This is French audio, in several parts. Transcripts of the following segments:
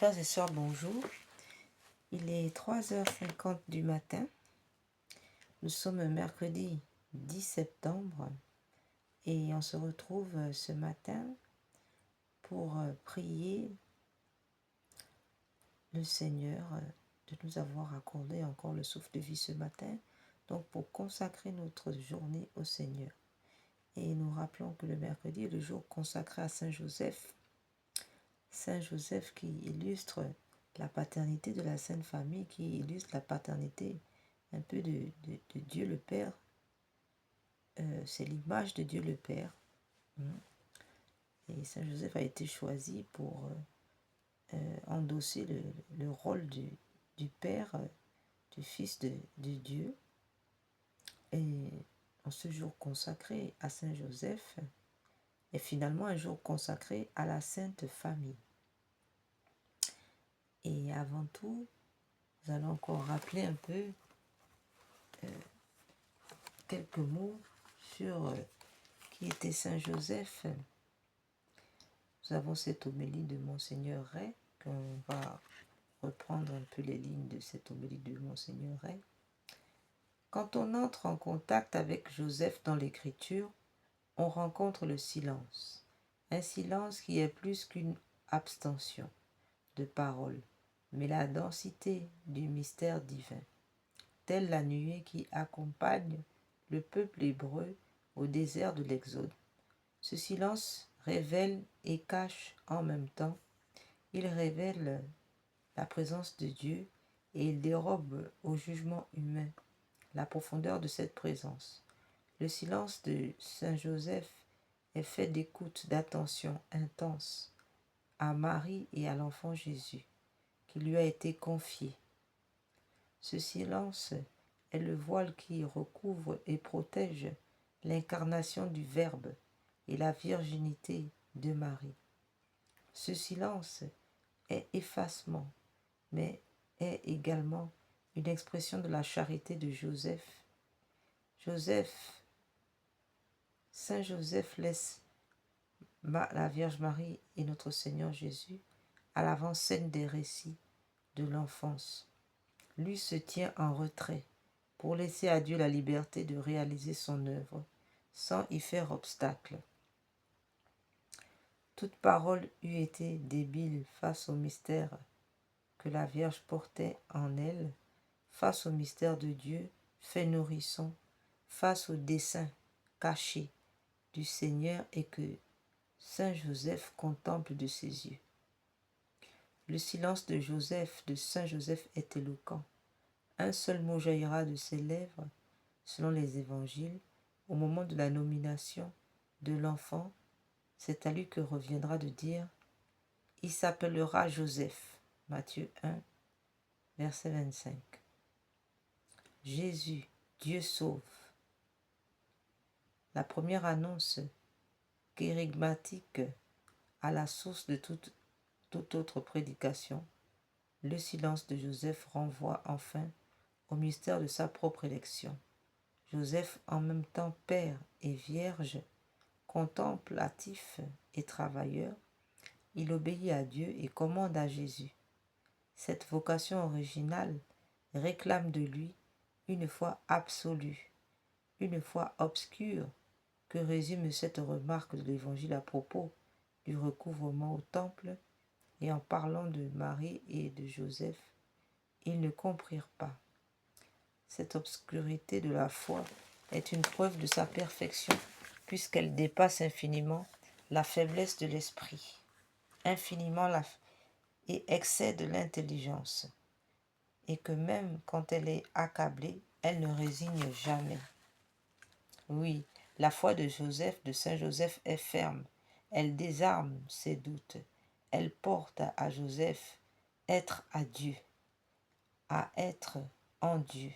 Frères et sœurs, bonjour. Il est 3h50 du matin. Nous sommes mercredi 10 septembre et on se retrouve ce matin pour prier le Seigneur de nous avoir accordé encore le souffle de vie ce matin, donc pour consacrer notre journée au Seigneur. Et nous rappelons que le mercredi est le jour consacré à Saint Joseph. Saint Joseph qui illustre la paternité de la Sainte Famille, qui illustre la paternité un peu de Dieu le Père. C'est l'image de Dieu le Père. Et Saint Joseph a été choisi pour endosser le rôle du Père, du Fils de Dieu. Et en ce jour consacré à Saint Joseph est finalement un jour consacré à la Sainte Famille. Et avant tout, nous allons encore rappeler un peu quelques mots sur qui était Saint Joseph. Nous avons cette homélie de Monseigneur Ray, qu'on va reprendre un peu les lignes de cette homélie de Monseigneur Ray. Quand on entre en contact avec Joseph dans l'Écriture, on rencontre le silence. Un silence qui est plus qu'une abstention de parole, mais la densité du mystère divin, telle la nuée qui accompagne le peuple hébreu au désert de l'Exode. Ce silence révèle et cache en même temps. Il révèle la présence de Dieu et il dérobe au jugement humain la profondeur de cette présence. Le silence de Saint Joseph est fait d'écoute, d'attention intense à Marie et à l'enfant Jésus qui lui a été confié. Ce silence est le voile qui recouvre et protège l'incarnation du Verbe et la virginité de Marie. Ce silence est effacement, mais est également une expression de la charité de Joseph. Saint Joseph laisse la Vierge Marie et notre Seigneur Jésus à l'avant-scène des récits de l'enfance. Lui se tient en retrait pour laisser à Dieu la liberté de réaliser son œuvre sans y faire obstacle. Toute parole eût été débile face au mystère que la Vierge portait en elle, face au mystère de Dieu fait nourrisson, face au dessein caché du Seigneur et que Saint Joseph contemple de ses yeux. Le silence de Saint Joseph est éloquent. Un seul mot jaillira de ses lèvres, selon les évangiles, au moment de la nomination de l'enfant. C'est à lui que reviendra de dire « Il s'appellera Joseph ». Matthieu 1, verset 25. Jésus, Dieu sauve. La première annonce kérygmatique à la source de toute autre prédication, le silence de Joseph renvoie enfin au mystère de sa propre élection. Joseph, en même temps père et vierge, contemplatif et travailleur, il obéit à Dieu et commande à Jésus. Cette vocation originale réclame de lui une foi absolue, une foi obscure que résume cette remarque de l'Évangile à propos du recouvrement au temple et en parlant de Marie et de Joseph. Ils ne comprirent pas. Cette obscurité de la foi est une preuve de sa perfection puisqu'elle dépasse infiniment la faiblesse de l'esprit, et excède l'intelligence, et que même quand elle est accablée, elle ne résigne jamais. Oui, la foi de Saint Joseph est ferme, elle désarme ses doutes, elle porte à Joseph être à Dieu, à être en Dieu,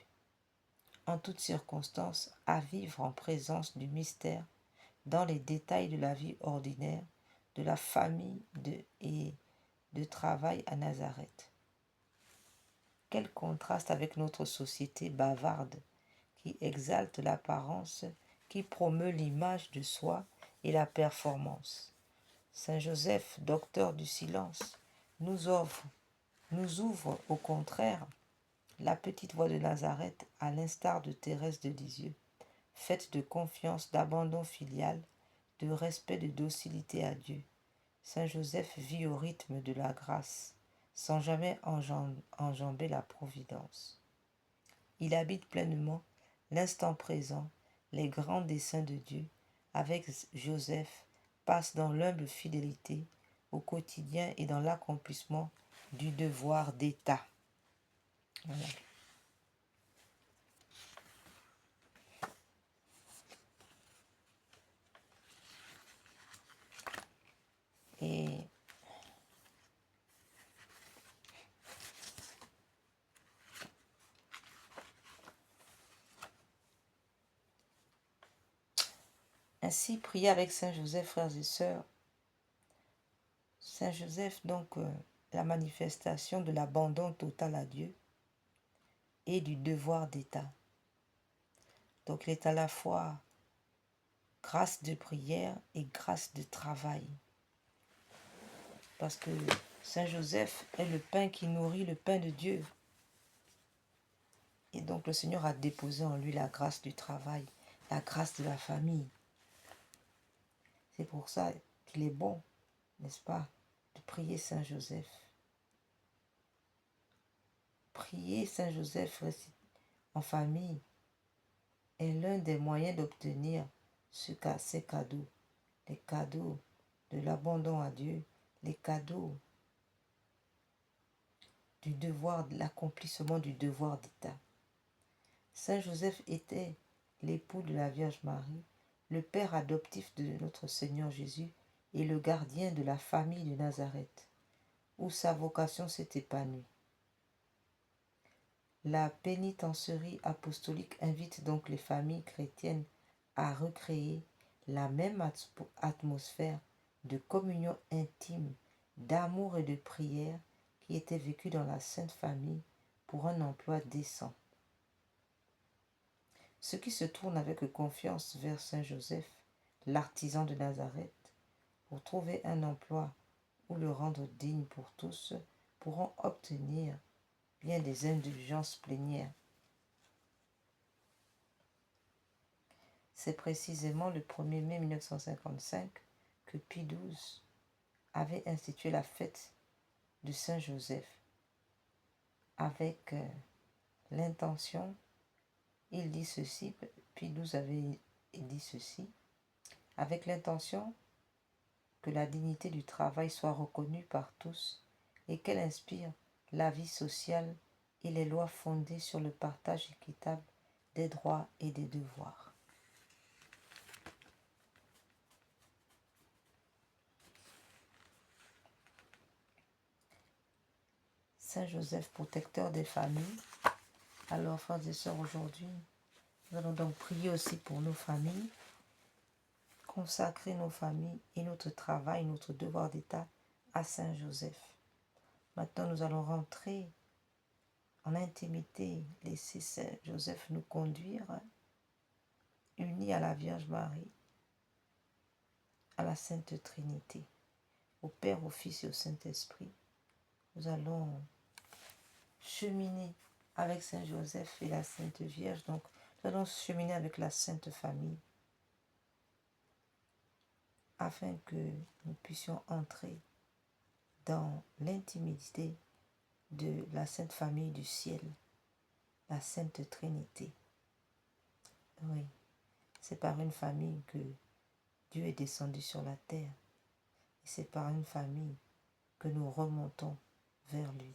en toutes circonstances, à vivre en présence du mystère, dans les détails de la vie ordinaire, de la famille et de travail à Nazareth. Quel contraste avec notre société bavarde qui exalte l'apparence, qui promeut l'image de soi et la performance. Saint Joseph, docteur du silence, nous offre nous ouvre au contraire la petite voie de Nazareth à l'instar de Thérèse de Lisieux, faite de confiance, d'abandon filial, de respect, de docilité à Dieu. Saint Joseph vit au rythme de la grâce, sans jamais enjamber la providence. Il habite pleinement l'instant présent, les grands desseins de Dieu. Avec Joseph, passe dans l'humble fidélité au quotidien et dans l'accomplissement du devoir d'État. Voilà. Et ainsi, priez avec Saint Joseph, frères et sœurs. Saint Joseph, donc, la manifestation de l'abandon total à Dieu et du devoir d'État. Donc, il est à la fois grâce de prière et grâce de travail. Parce que Saint Joseph est le pain qui nourrit le pain de Dieu. Et donc, le Seigneur a déposé en lui la grâce du travail, la grâce de la famille. C'est pour ça qu'il est bon, n'est-ce pas, de prier Saint Joseph. Prier Saint Joseph en famille est l'un des moyens d'obtenir ces cadeaux, les cadeaux de l'abandon à Dieu, les cadeaux du devoir, de l'accomplissement du devoir d'État. Saint Joseph était l'époux de la Vierge Marie, le père adoptif de notre Seigneur Jésus et le gardien de la famille de Nazareth, où sa vocation s'est épanouie. La pénitencerie apostolique invite donc les familles chrétiennes à recréer la même atmosphère de communion intime, d'amour et de prière qui était vécue dans la Sainte Famille pour un emploi décent. Ceux qui se tournent avec confiance vers Saint Joseph, l'artisan de Nazareth, pour trouver un emploi ou le rendre digne pour tous, pourront obtenir bien des indulgences plénières. C'est précisément le 1er mai 1955 que Pie XII avait institué la fête de Saint Joseph avec l'intention, il dit ceci, Pie XII avait dit ceci, avec l'intention que la dignité du travail soit reconnue par tous et qu'elle inspire la vie sociale et les lois fondées sur le partage équitable des droits et des devoirs. Saint Joseph, protecteur des familles. Alors, frères et sœurs, aujourd'hui, nous allons donc prier aussi pour nos familles, consacrer nos familles et notre travail, notre devoir d'État à Saint Joseph. Maintenant, nous allons rentrer en intimité, laisser Saint Joseph nous conduire, unis à la Vierge Marie, à la Sainte Trinité, au Père, au Fils et au Saint-Esprit. Nous allons cheminer avec Saint Joseph et la Sainte Vierge. Donc, nous allons cheminer avec la Sainte Famille afin que nous puissions entrer dans l'intimité de la Sainte Famille du ciel, la Sainte Trinité. Oui, c'est par une famille que Dieu est descendu sur la terre. Et c'est par une famille que nous remontons vers lui.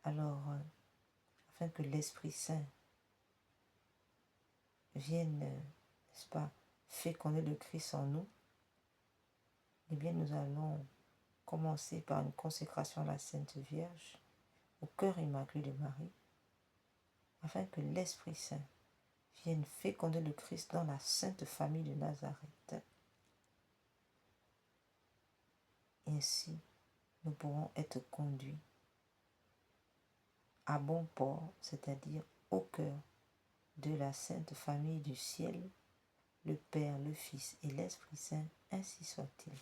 Alors, afin que l'Esprit Saint vienne, n'est-ce pas, féconder le Christ en nous, eh bien nous allons commencer par une consécration à la Sainte Vierge, au cœur immaculé de Marie, afin que l'Esprit Saint vienne féconder le Christ dans la Sainte Famille de Nazareth. Ainsi, nous pourrons être conduits à bon port, c'est-à-dire au cœur de la Sainte Famille du ciel, le Père, le Fils et l'Esprit Saint, ainsi soit-il.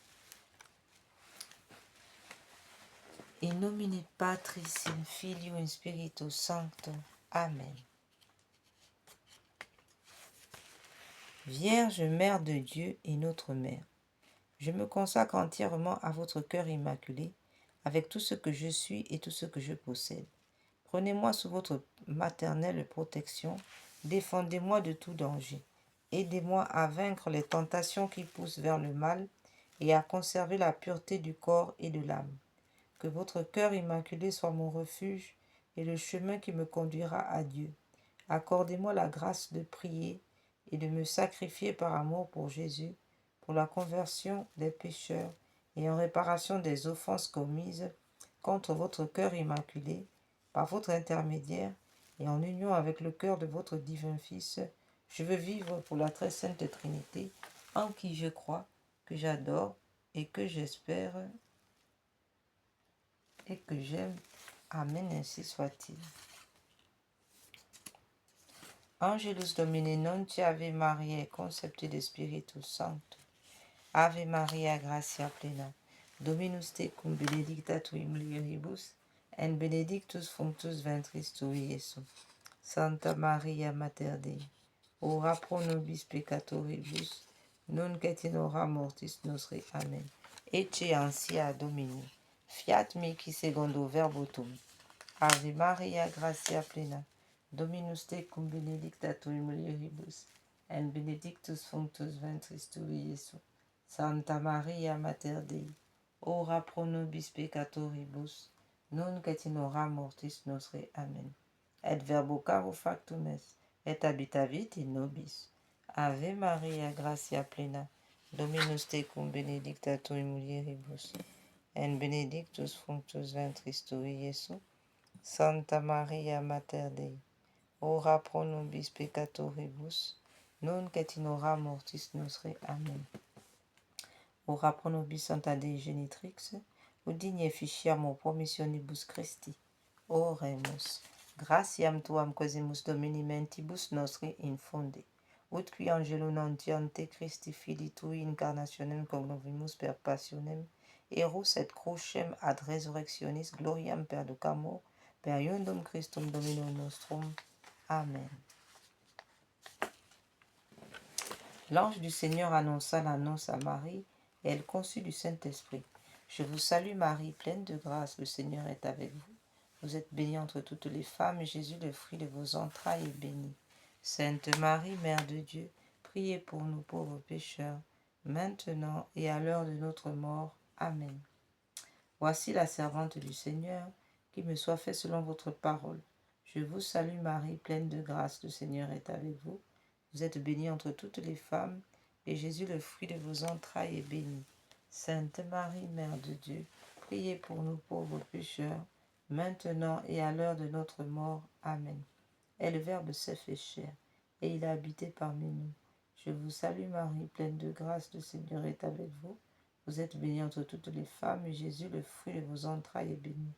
In nomine Patris in Filio in Spiritus Sancto. Amen. Vierge Mère de Dieu et notre Mère, je me consacre entièrement à votre cœur immaculé, avec tout ce que je suis et tout ce que je possède. Prenez-moi sous votre maternelle protection, défendez-moi de tout danger. Aidez-moi à vaincre les tentations qui poussent vers le mal et à conserver la pureté du corps et de l'âme. Que votre cœur immaculé soit mon refuge et le chemin qui me conduira à Dieu. Accordez-moi la grâce de prier et de me sacrifier par amour pour Jésus, pour la conversion des pécheurs et en réparation des offenses commises contre votre cœur immaculé, par votre intermédiaire et en union avec le cœur de votre divin Fils. Je veux vivre pour la très sainte Trinité, en qui je crois, que j'adore et que j'espère et que j'aime. Amen, ainsi soit-il. Angelus Domine non ti Ave Maria, concepte de Spiritus Sancto. Ave Maria, gratia plena, Dominus tecum, benedicta tui mulieribus, et benedictus fructus ventris tui, Iesus. Santa Maria Mater Dei, ora pro nobis peccatoribus, nunc et in hora mortis nostri. Amen. Ecce ansia Domini, fiat mihi secundo verbo tuum. Ave Maria, gratia plena, Dominus tecum, benedicta tui mulieribus, et benedictus fructus ventris tui, Iesus. Santa Maria Mater Dei, ora pro nobis peccatoribus, nunc et in hora mortis nostri. Amen. Et verbo caro factum est, et habitavit in nobis. Ave Maria, gratia plena, Dominus tecum, benedicta tui mulieribus, et benedictus fructus ventris tui, Iesus. Santa Maria Mater Dei, ora pro nobis peccatoribus, nunc et in hora mortis nostri. Amen. Ora pro nobis Santa Dei Genitrix, udigne efficiamur promissionibus Christi. Oremus. Gratiam tuam quasimus Domini mentibus nostri infunde. Ut qui angelo nuntiante Christi Filii tui incarnationem cognovimus per passionem, erus et crucem ad resurrectionis gloriam perducamur, per iundum Christum Domino nostrum. Amen. L'ange du Seigneur annonça l'annonce à Marie, et elle conçut du Saint-Esprit. Je vous salue Marie, pleine de grâce, le Seigneur est avec vous. Vous êtes bénie entre toutes les femmes, et Jésus, le fruit de vos entrailles, est béni. Sainte Marie, Mère de Dieu, priez pour nous pauvres pécheurs, maintenant et à l'heure de notre mort. Amen. Voici la servante du Seigneur, qu'il me soit fait selon votre parole. Je vous salue Marie, pleine de grâce, le Seigneur est avec vous. Vous êtes bénie entre toutes les femmes, et Jésus, le fruit de vos entrailles, est béni. Sainte Marie, Mère de Dieu, priez pour nous pauvres pécheurs, maintenant et à l'heure de notre mort. Amen. Et le Verbe s'est fait chair, et il a habité parmi nous. Je vous salue Marie, pleine de grâce, le Seigneur est avec vous. Vous êtes bénie entre toutes les femmes, et Jésus, le fruit de vos entrailles, est béni.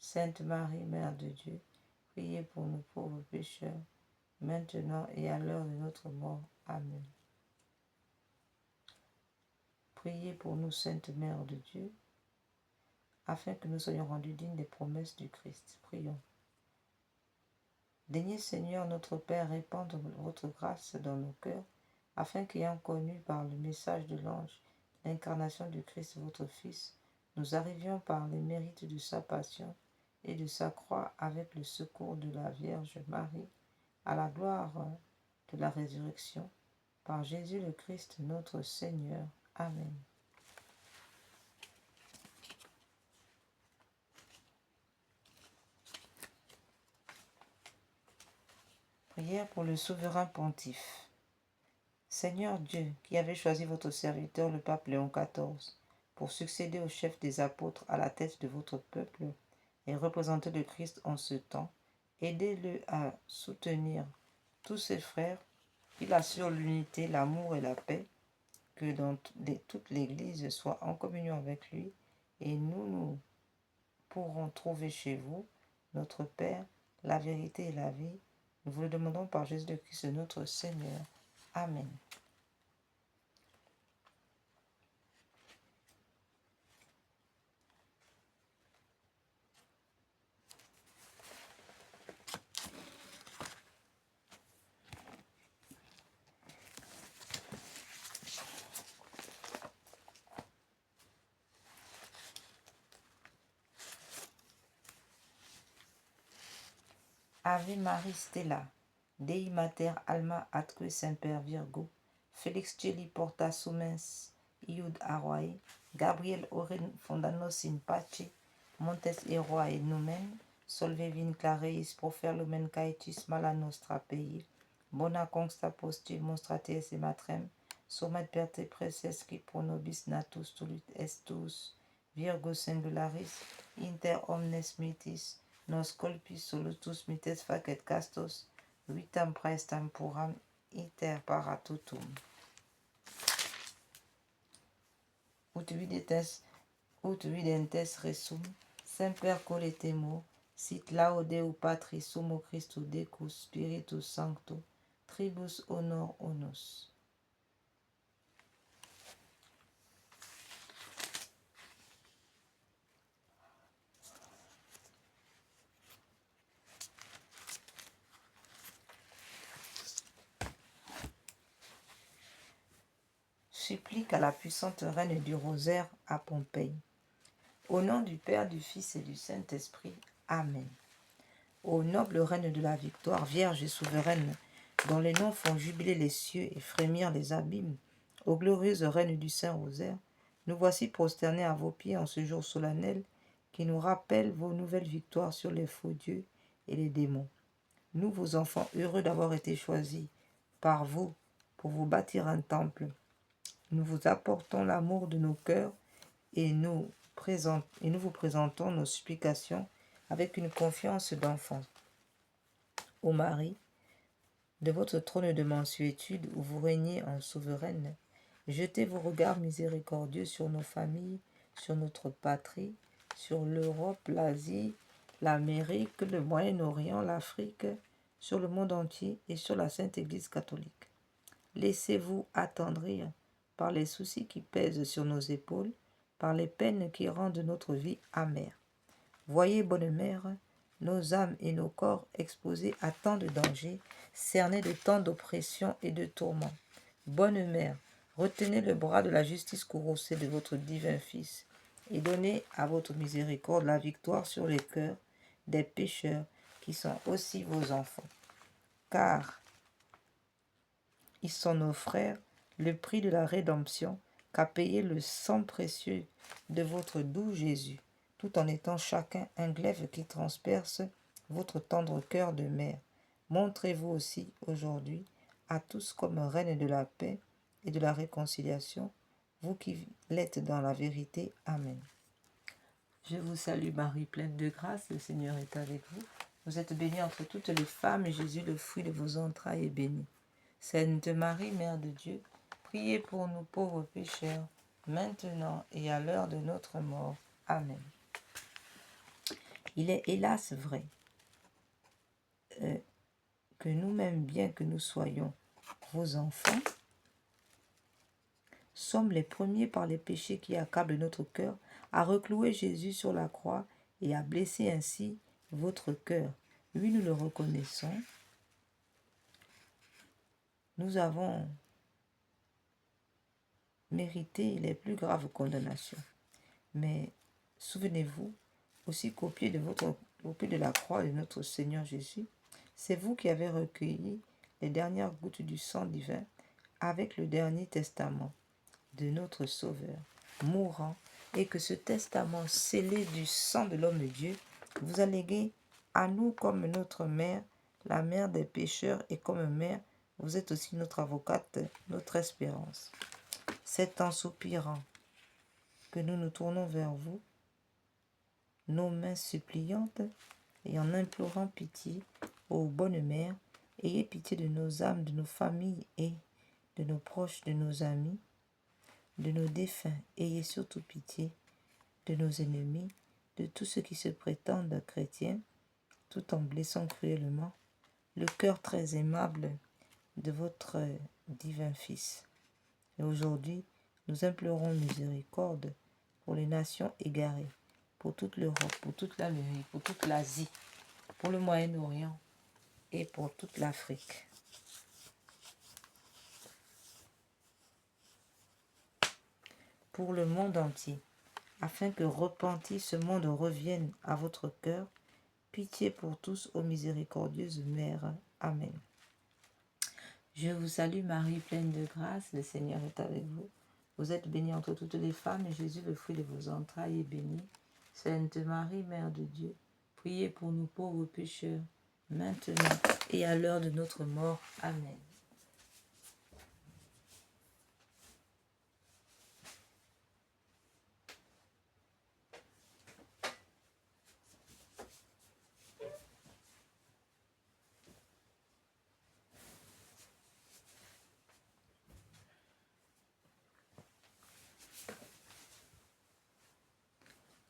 Sainte Marie, Mère de Dieu, priez pour nous pauvres pécheurs, maintenant et à l'heure de notre mort. Amen. Priez pour nous, Sainte Mère de Dieu, afin que nous soyons rendus dignes des promesses du Christ. Prions. Daignez, Seigneur notre Père, répandre votre grâce dans nos cœurs, afin qu'ayant connu par le message de l'ange l'incarnation du Christ, votre Fils, nous arrivions par les mérites de sa passion et de sa croix avec le secours de la Vierge Marie, à la gloire de la résurrection, par Jésus le Christ notre Seigneur. Amen. Prière pour le souverain pontife. Seigneur Dieu, qui avez choisi votre serviteur, le pape Léon XIV, pour succéder au chef des apôtres à la tête de votre peuple et représenter le Christ en ce temps, aidez-le à soutenir tous ses frères, qu'il assure l'unité, l'amour et la paix, que toute l'Église soit en communion avec lui, et nous pourrons trouver chez vous, notre Père, la vérité et la vie. Nous vous le demandons par Jésus-Christ notre Seigneur. Amen. Ave Maris Stella, Dei Mater Alma atque Semper Virgo, Felix Celi porta sumens iud aroae, Gabriel oren fondanos in pace, Montes eroae numen, solve vinclareis profer lumen caetis mala nostra pei, bona consta posti monstrates matrem, somet perte presesci pro nobis natus tulit estus, Virgo singularis, inter omnes mitis, nos colpis solutus mites facet castos, vitam praestam puram iter paratutum. Ut videntes resum, semper coletemo, sit laudeu Patris sumo Christu Decus Spiritus Sancto, tribus honor onus. Supplique à la puissante reine du rosaire à Pompéi. Au nom du Père, du Fils et du Saint-Esprit. Amen. Ô noble reine de la victoire, vierge et souveraine, dont les noms font jubiler les cieux et frémir les abîmes, ô glorieuse reine du Saint-Rosaire, nous voici prosternés à vos pieds en ce jour solennel qui nous rappelle vos nouvelles victoires sur les faux dieux et les démons. Nous, vos enfants, heureux d'avoir été choisis par vous pour vous bâtir un temple, nous vous apportons l'amour de nos cœurs et nous vous présentons nos supplications avec une confiance d'enfant. Ô Marie, de votre trône de mansuétude où vous régnez en souveraine, jetez vos regards miséricordieux sur nos familles, sur notre patrie, sur l'Europe, l'Asie, l'Amérique, le Moyen-Orient, l'Afrique, sur le monde entier et sur la Sainte Église catholique. Laissez-vous attendrir par les soucis qui pèsent sur nos épaules, par les peines qui rendent notre vie amère. Voyez, bonne mère, nos âmes et nos corps exposés à tant de dangers, cernés de tant d'oppressions et de tourments. Bonne mère, retenez le bras de la justice courroucée de votre divin Fils et donnez à votre miséricorde la victoire sur les cœurs des pécheurs qui sont aussi vos enfants. Car ils sont nos frères, le prix de la rédemption qu'a payé le sang précieux de votre doux Jésus, tout en étant chacun un glaive qui transperce votre tendre cœur de mère. Montrez-vous aussi aujourd'hui à tous comme reine de la paix et de la réconciliation, vous qui l'êtes dans la vérité. Amen. Je vous salue Marie, pleine de grâce, le Seigneur est avec vous. Vous êtes bénie entre toutes les femmes, et Jésus, le fruit de vos entrailles, est béni. Sainte Marie, Mère de Dieu, priez pour nous pauvres pécheurs, maintenant et à l'heure de notre mort. Amen. Il est hélas vrai que nous-mêmes, bien que nous soyons vos enfants, sommes les premiers par les péchés qui accablent notre cœur à reclouer Jésus sur la croix et à blesser ainsi votre cœur. Oui, nous le reconnaissons. Nous avons mérité les plus graves condamnations. Mais souvenez-vous aussi qu'au pied de la croix de notre Seigneur Jésus, c'est vous qui avez recueilli les dernières gouttes du sang divin avec le dernier testament de notre Sauveur, mourant, et que ce testament scellé du sang de l'homme de Dieu vous a légué à nous comme notre mère, la mère des pécheurs, et comme mère, vous êtes aussi notre avocate, notre espérance. C'est en soupirant que nous nous tournons vers vous, nos mains suppliantes, et en implorant pitié, ô bonne mère, ayez pitié de nos âmes, de nos familles et de nos proches, de nos amis, de nos défunts. Ayez surtout pitié de nos ennemis, de tous ceux qui se prétendent chrétiens, tout en blessant cruellement le cœur très aimable de votre divin Fils. Et aujourd'hui, nous implorons miséricorde pour les nations égarées, pour toute l'Europe, pour toute l'Amérique, pour toute l'Asie, pour le Moyen-Orient et pour toute l'Afrique. Pour le monde entier, afin que repenti ce monde revienne à votre cœur pitié pour tous, ô miséricordieuse Mère. Amen. Je vous salue Marie, pleine de grâce, le Seigneur est avec vous. Vous êtes bénie entre toutes les femmes, et Jésus, le fruit de vos entrailles, est béni. Sainte Marie, Mère de Dieu, priez pour nous pauvres pécheurs, maintenant et à l'heure de notre mort. Amen.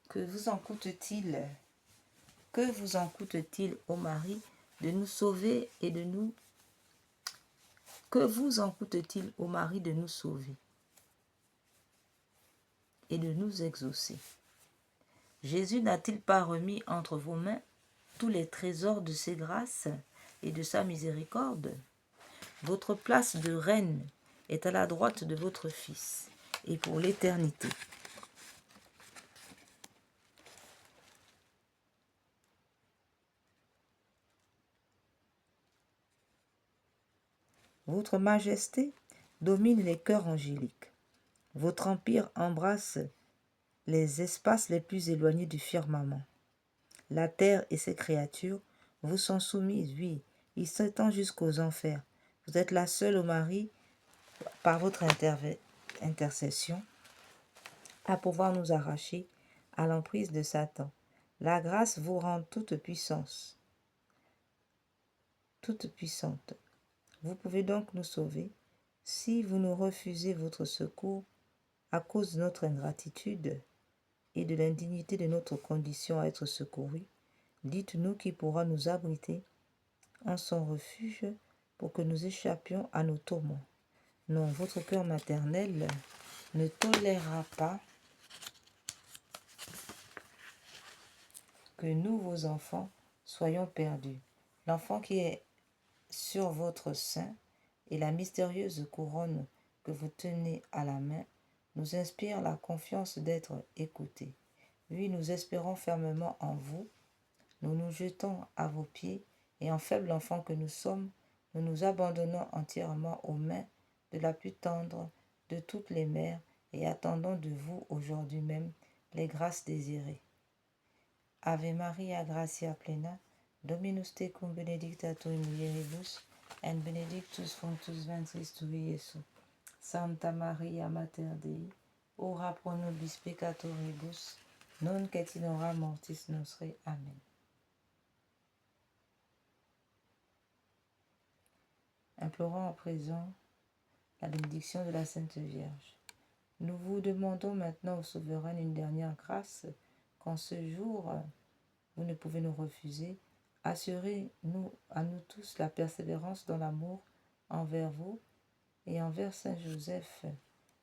Que vous en coûte-t-il, ô Marie, de nous sauver et de nous... Que vous en coûte-t-il, ô Marie, de nous sauver et de nous exaucer? Jésus n'a-t-il pas remis entre vos mains tous les trésors de ses grâces et de sa miséricorde? Votre place de reine est à la droite de votre Fils, et pour l'éternité. Votre majesté domine les cœurs angéliques. Votre empire embrasse les espaces les plus éloignés du firmament. La terre et ses créatures vous sont soumises, oui, il s'étend jusqu'aux enfers. Vous êtes la seule, ô Marie, par votre intercession, à pouvoir nous arracher à l'emprise de Satan. La grâce vous rend toute puissante. Vous pouvez donc nous sauver. Si vous nous refusez votre secours à cause de notre ingratitude et de l'indignité de notre condition à être secourus, dites-nous qui pourra nous abriter en son refuge pour que nous échappions à nos tourments. Non, votre cœur maternel ne tolérera pas que nous, vos enfants, soyons perdus. L'enfant qui est sur votre sein et la mystérieuse couronne que vous tenez à la main nous inspire la confiance d'être écoutés. Oui, nous espérons fermement en vous. Nous nous jetons à vos pieds et en faible enfant que nous sommes, nous nous abandonnons entièrement aux mains de la plus tendre de toutes les mères et attendons de vous aujourd'hui même les grâces désirées. Ave Maria, gratia plena, Dominus tecum benedicta tu in mulieribus, et benedictus fructus ventris tui, Iesus. Santa Maria, Mater Dei, ora pro nobis peccatoribus, nunc et in hora mortis nostre. Amen. Implorons à présent la bénédiction de la Sainte Vierge. Nous vous demandons maintenant, au Souverain, une dernière grâce, qu'en ce jour, vous ne pouvez nous refuser. Assurez-nous à nous tous la persévérance dans l'amour envers vous et envers Saint Joseph,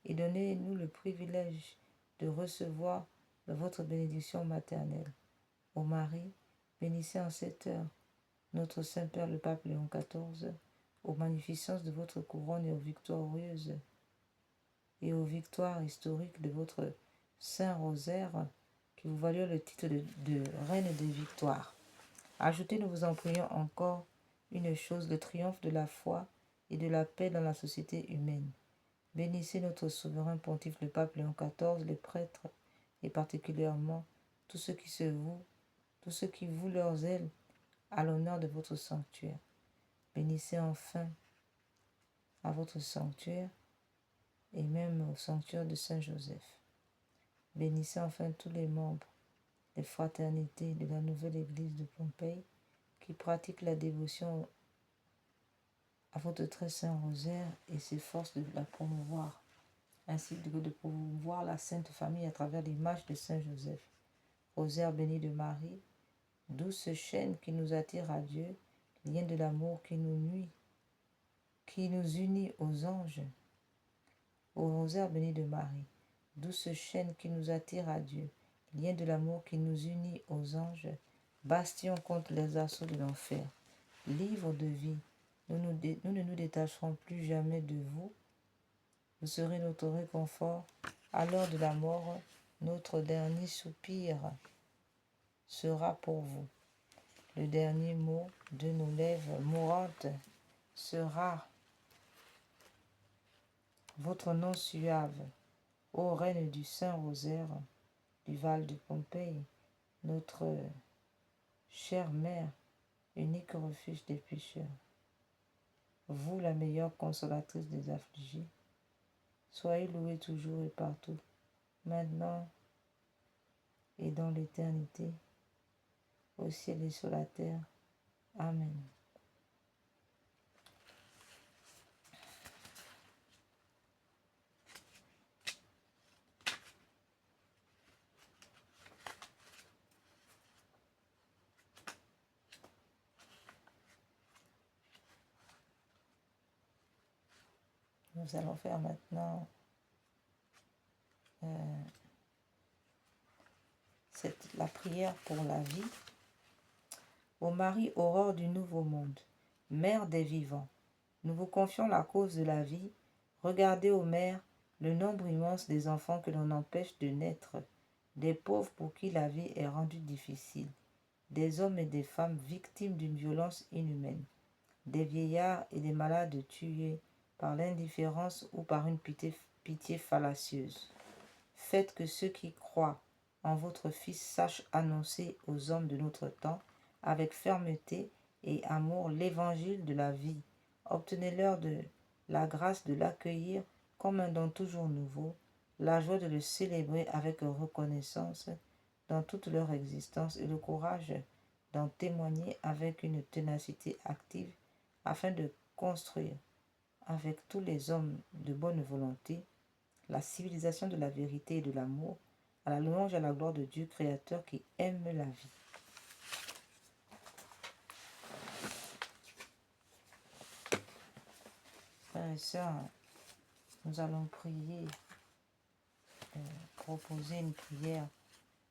et donnez-nous le privilège de recevoir votre bénédiction maternelle. Ô Marie, bénissez en cette heure notre Saint-Père le Pape Léon XIV, aux magnificences de votre couronne et aux victoires historiques de votre Saint-Rosaire, qui vous valurent le titre de Reine des Victoires. Ajoutez, nous vous en prions encore, une chose, le triomphe de la foi et de la paix dans la société humaine. Bénissez notre souverain pontife, le pape Léon XIV, les prêtres, et particulièrement tous ceux qui vouent leurs ailes à l'honneur de votre sanctuaire. Bénissez enfin à votre sanctuaire et même au sanctuaire de Saint Joseph. Bénissez enfin tous les membres des fraternités de la nouvelle église de Pompéi qui pratiquent la dévotion à votre très saint rosaire et s'efforcent de la promouvoir, ainsi que de promouvoir la Sainte Famille à travers l'image de Saint Joseph. Rosaire béni de Marie, douce chaîne qui nous attire à Dieu, lien de l'amour qui nous unit aux anges. Ô rosaire béni de Marie, douce chaîne qui nous attire à Dieu, lien de l'amour qui nous unit aux anges, bastion contre les assauts de l'enfer, livre de vie, nous ne nous détacherons plus jamais de vous. Vous serez notre réconfort à l'heure de la mort. Notre dernier soupir sera pour vous. le dernier mot de nos lèvres mourantes sera votre nom suave, ô reine du Saint-Rosaire, du Val de Pompéi, notre chère mère, unique refuge des pécheurs. Vous, la meilleure consolatrice des affligés, soyez louée toujours et partout, maintenant et dans l'éternité, au ciel et sur la terre. Amen. Nous allons faire maintenant la prière pour la vie. Ô Marie, aurore du nouveau monde, mère des vivants, nous vous confions la cause de la vie. Regardez, ô mère, le nombre immense des enfants que l'on empêche de naître, des pauvres pour qui la vie est rendue difficile, des hommes et des femmes victimes d'une violence inhumaine, des vieillards et des malades tués par l'indifférence ou par une pitié fallacieuse. Faites que ceux qui croient en votre Fils sachent annoncer aux hommes de notre temps avec fermeté et amour l'évangile de la vie. Obtenez-leur de la grâce de l'accueillir comme un don toujours nouveau, la joie de le célébrer avec reconnaissance dans toute leur existence et le courage d'en témoigner avec une ténacité active afin de construire avec tous les hommes de bonne volonté la civilisation de la vérité et de l'amour, à la louange et à la gloire de Dieu créateur qui aime la vie. Frères et sœurs, nous allons prier, proposer une prière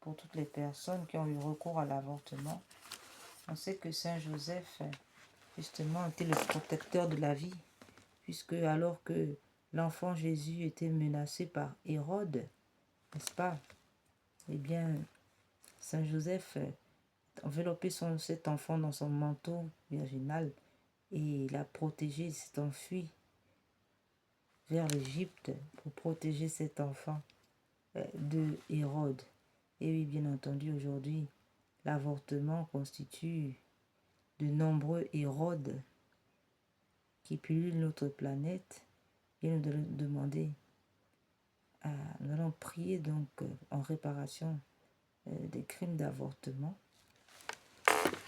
pour toutes les personnes qui ont eu recours à l'avortement. On sait que Saint Joseph, justement, était le protecteur de la vie, puisque alors que l'enfant Jésus était menacé par Hérode, n'est-ce pas? Eh bien, Saint Joseph enveloppé cet enfant dans son manteau virginal et l'a protégé, s'est enfui vers l'Égypte pour protéger cet enfant de Hérode. Et oui, bien entendu, aujourd'hui, l'avortement constitue de nombreux Hérodes qui pullulent notre planète. Et nous allons demander, nous allons prier donc en réparation des crimes d'avortement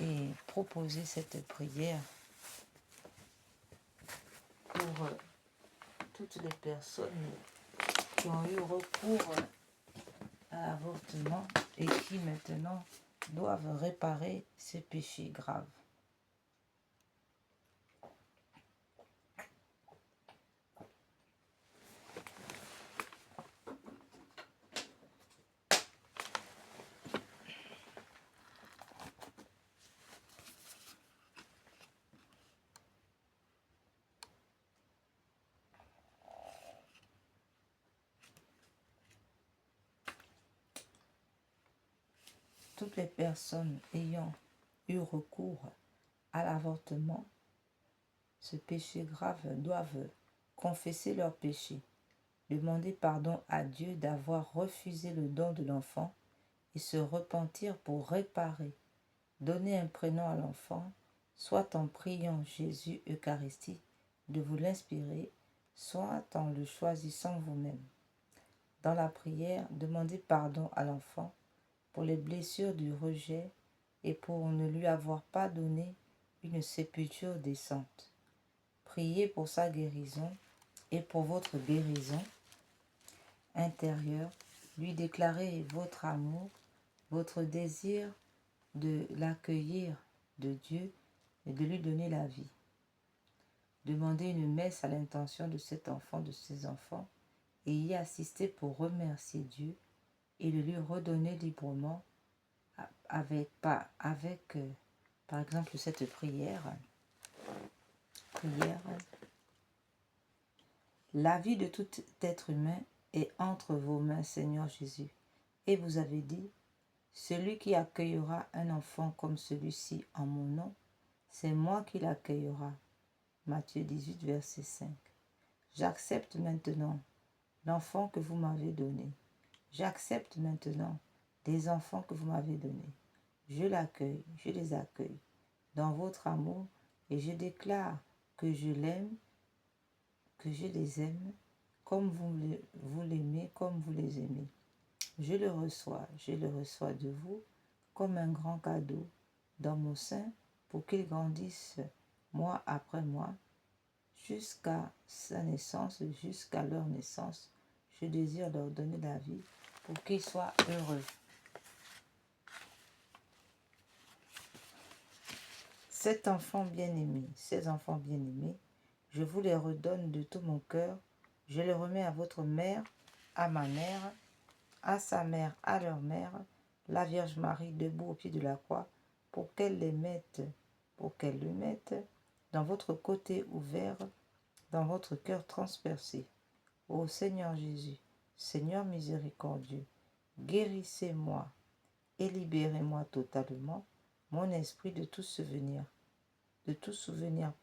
et proposer cette prière pour toutes les personnes qui ont eu recours à l'avortement et qui maintenant doivent réparer ces péchés graves. Toutes les personnes ayant eu recours à l'avortement, ce péché grave, doivent confesser leur péché, demander pardon à Dieu d'avoir refusé le don de l'enfant et se repentir pour réparer, donner un prénom à l'enfant, soit en priant Jésus Eucharistie de vous l'inspirer, soit en le choisissant vous-même. Dans la prière, demandez pardon à l'enfant pour les blessures du rejet et pour ne lui avoir pas donné une sépulture décente. Priez pour sa guérison et pour votre guérison intérieure. Lui déclarez votre amour, votre désir de l'accueillir de Dieu et de lui donner la vie. Demandez une messe à l'intention de cet enfant, de ses enfants, et y assister pour remercier Dieu et le lui redonner librement avec par exemple cette prière. La vie de tout être humain est entre vos mains, Seigneur Jésus. Et vous avez dit, Celui qui accueillera un enfant comme celui-ci en mon nom, c'est moi qui l'accueillera. Matthieu 18, verset 5. J'accepte maintenant l'enfant que vous m'avez donné. J'accepte maintenant les enfants que vous m'avez donnés. Je l'accueille, je les accueille dans votre amour et je déclare que je l'aime, que je les aime comme vous l'aimez, comme vous les aimez. Je le reçois de vous comme un grand cadeau dans mon sein pour qu'il grandisse mois après mois jusqu'à sa naissance, jusqu'à leur naissance. Je désire leur donner la vie pour qu'ils soient heureux. Ces enfants bien-aimés, je vous les redonne de tout mon cœur. Je les remets à votre mère, à ma mère, à sa mère, à leur mère, la Vierge Marie debout au pied de la croix, pour qu'elle le mette dans votre côté ouvert, dans votre cœur transpercé. Ô Seigneur Jésus, Seigneur miséricordieux, guérissez-moi et libérez-moi totalement mon esprit de tout souvenir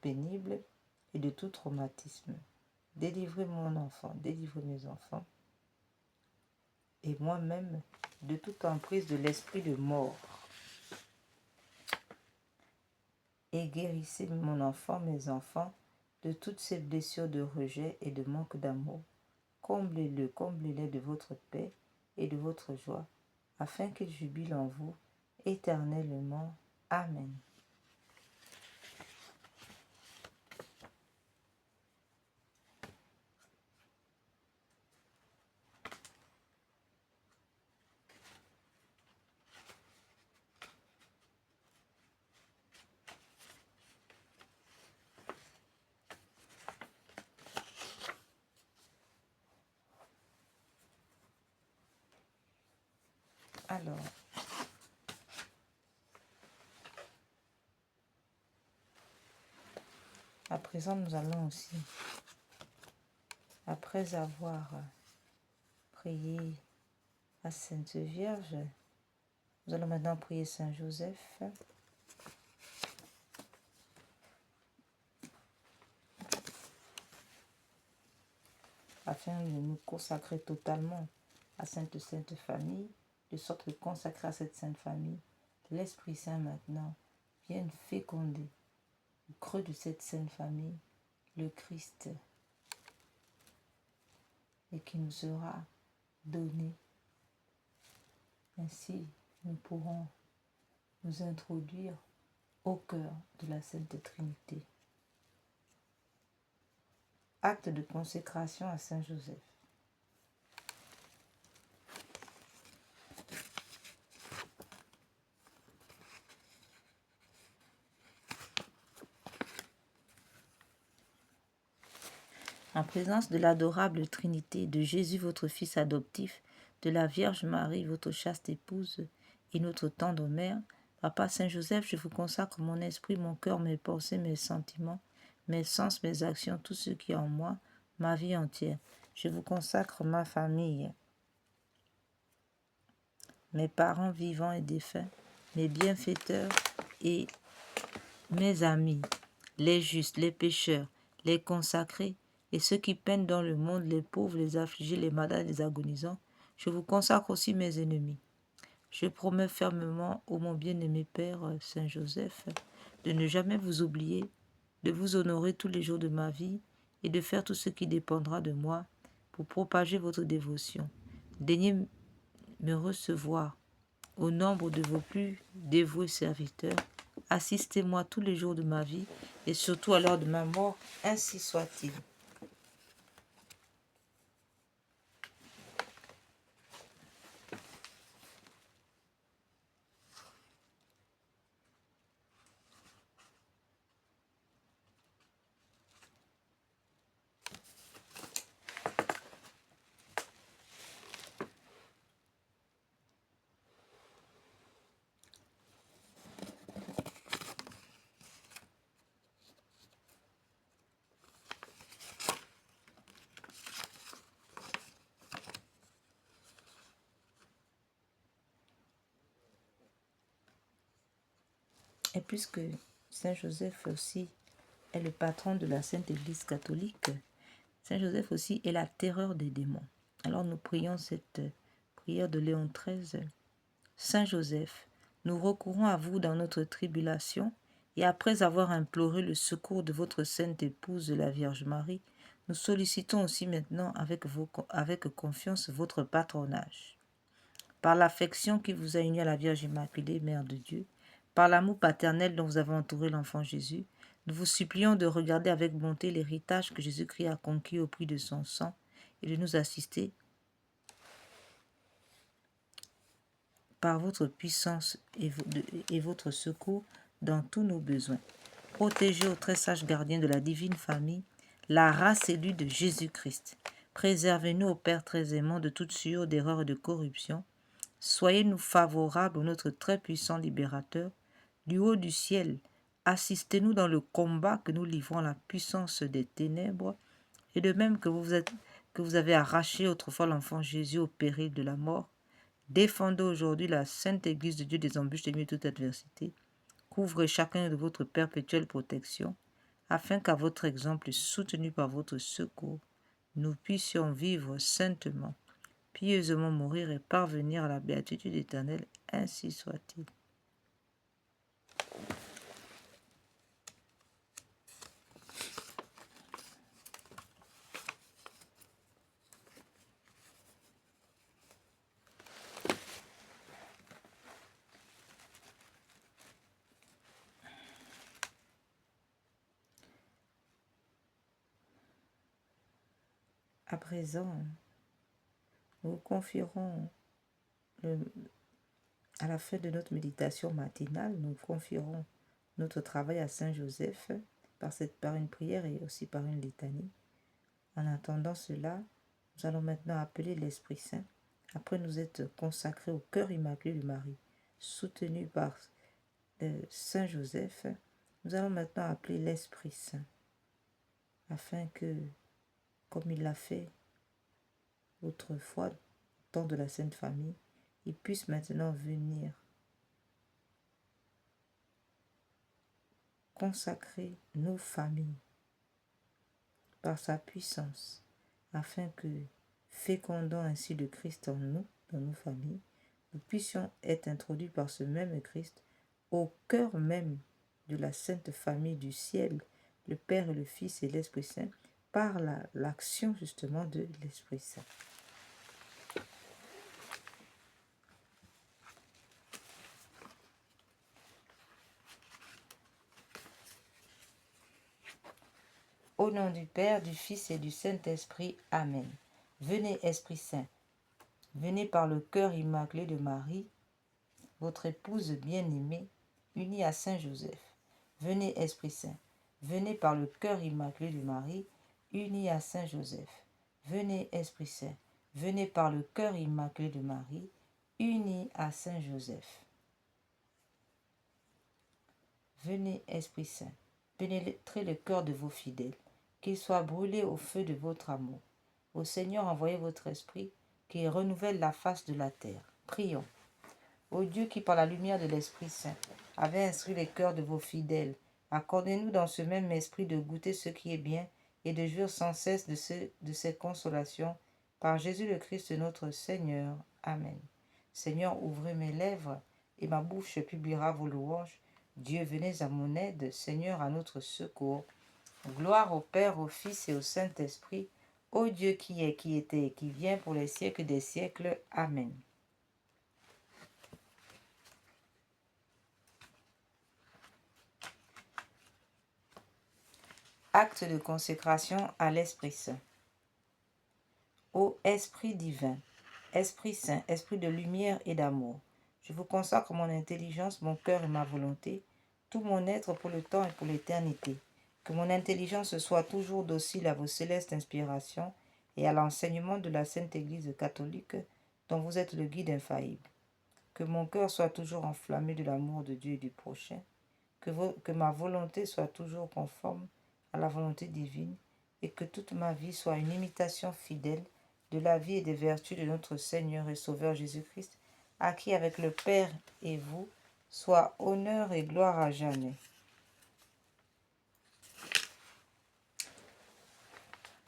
pénible et de tout traumatisme. Délivrez mon enfant, délivrez mes enfants et moi-même de toute emprise de l'esprit de mort. Et guérissez mon enfant, mes enfants, de toutes ces blessures de rejet et de manque d'amour. Comblez-les de votre paix et de votre joie, afin qu'ils jubilent en vous éternellement. Amen. Alors, à présent, nous allons aussi, après avoir prié la Sainte Vierge, nous allons maintenant prier Saint Joseph. Afin de nous consacrer totalement à cette Sainte Famille, de sorte que consacré à cette Sainte Famille, l'Esprit Saint maintenant vienne féconder au creux de cette Sainte Famille le Christ et qui nous sera donné. Ainsi, nous pourrons nous introduire au cœur de la Sainte Trinité. Acte de consécration à Saint Joseph. En présence de l'adorable Trinité, de Jésus votre Fils adoptif, de la Vierge Marie votre chaste épouse et notre tendre mère, Papa Saint Joseph, je vous consacre mon esprit, mon cœur, mes pensées, mes sentiments, mes sens, mes actions, tout ce qui est en moi, ma vie entière. Je vous consacre ma famille, mes parents vivants et défunts, mes bienfaiteurs et mes amis, les justes, les pécheurs, les consacrés et ceux qui peinent dans le monde, les pauvres, les affligés, les malades, les agonisants. Je vous consacre aussi mes ennemis. Je promets fermement, ô mon bien-aimé Père Saint Joseph, de ne jamais vous oublier, de vous honorer tous les jours de ma vie et de faire tout ce qui dépendra de moi pour propager votre dévotion. Daignez me recevoir au nombre de vos plus dévoués serviteurs. Assistez-moi tous les jours de ma vie et surtout à l'heure de ma mort, ainsi soit-il. Et puisque Saint Joseph aussi est le patron de la Sainte Église catholique, Saint Joseph aussi est la terreur des démons. Alors nous prions cette prière de Léon XIII. Saint Joseph, nous recourons à vous dans notre tribulation, et après avoir imploré le secours de votre sainte épouse, la Vierge Marie, nous sollicitons aussi maintenant avec confiance votre patronage. Par l'affection qui vous a uni à la Vierge Immaculée, Mère de Dieu, par l'amour paternel dont vous avez entouré l'enfant Jésus, nous vous supplions de regarder avec bonté l'héritage que Jésus-Christ a conquis au prix de son sang et de nous assister par votre puissance et votre secours dans tous nos besoins. Protégez, ô très sage gardien de la divine famille, la race élue de Jésus-Christ. Préservez-nous, ô Père très aimant, de toute souillure, d'erreur et de corruption. Soyez-nous favorables, ô notre très puissant libérateur. Du haut du ciel, assistez-nous dans le combat que nous livrons à la puissance des ténèbres, et de même que vous avez arraché autrefois l'enfant Jésus au péril de la mort. Défendez aujourd'hui la Sainte Église de Dieu des embûches de toute adversité. Couvrez chacun de votre perpétuelle protection, afin qu'à votre exemple, soutenu par votre secours, nous puissions vivre saintement, pieusement mourir et parvenir à la béatitude éternelle, ainsi soit-il. À présent, nous confierons à la fin de notre méditation matinale, nous confierons notre travail à Saint Joseph par une prière et aussi par une litanie. En attendant cela, nous allons maintenant appeler l'Esprit Saint, après nous être consacrés au cœur immaculé de Marie, soutenu par Saint Joseph. Nous allons maintenant appeler l'Esprit Saint, afin que, comme il l'a fait autrefois, au temps de la Sainte Famille, il puisse maintenant venir consacrer nos familles par sa puissance, afin que, fécondant ainsi le Christ en nous, dans nos familles, nous puissions être introduits par ce même Christ au cœur même de la Sainte Famille du ciel, le Père et le Fils et l'Esprit Saint, par l'action justement de l'Esprit Saint. Au nom du Père, du Fils et du Saint-Esprit. Amen. Venez, Esprit Saint, venez par le cœur immaculé de Marie, votre épouse bien-aimée, unie à Saint Joseph. Venez, Esprit Saint, venez par le cœur immaculé de Marie, unie à Saint Joseph. Venez, Esprit Saint, venez par le cœur immaculé de Marie, unie à Saint Joseph. Venez, Esprit Saint, pénétrez le cœur de vos fidèles, qu'ils soient brûlés au feu de votre amour. Au Seigneur, envoyez votre esprit, qui renouvelle la face de la terre. Prions. Ô Dieu qui, par la lumière de l'Esprit Saint, avait instruit les cœurs de vos fidèles, accordez-nous dans ce même esprit de goûter ce qui est bien et de jouir sans cesse de ces consolations, par Jésus le Christ notre Seigneur. Amen. Seigneur, ouvrez mes lèvres, et ma bouche publiera vos louanges. Dieu, venez à mon aide, Seigneur, à notre secours. Gloire au Père, au Fils et au Saint-Esprit, ô Dieu qui est, qui était et qui vient pour les siècles des siècles. Amen. Acte de consécration à l'Esprit Saint. Ô Esprit divin, Esprit Saint, Esprit de lumière et d'amour, je vous consacre mon intelligence, mon cœur et ma volonté, tout mon être pour le temps et pour l'éternité. Que mon intelligence soit toujours docile à vos célestes inspirations et à l'enseignement de la Sainte Église catholique dont vous êtes le guide infaillible. Que mon cœur soit toujours enflammé de l'amour de Dieu et du prochain. Que ma volonté soit toujours conforme à la volonté divine et que toute ma vie soit une imitation fidèle de la vie et des vertus de notre Seigneur et Sauveur Jésus-Christ, à qui avec le Père et vous, soit honneur et gloire à jamais.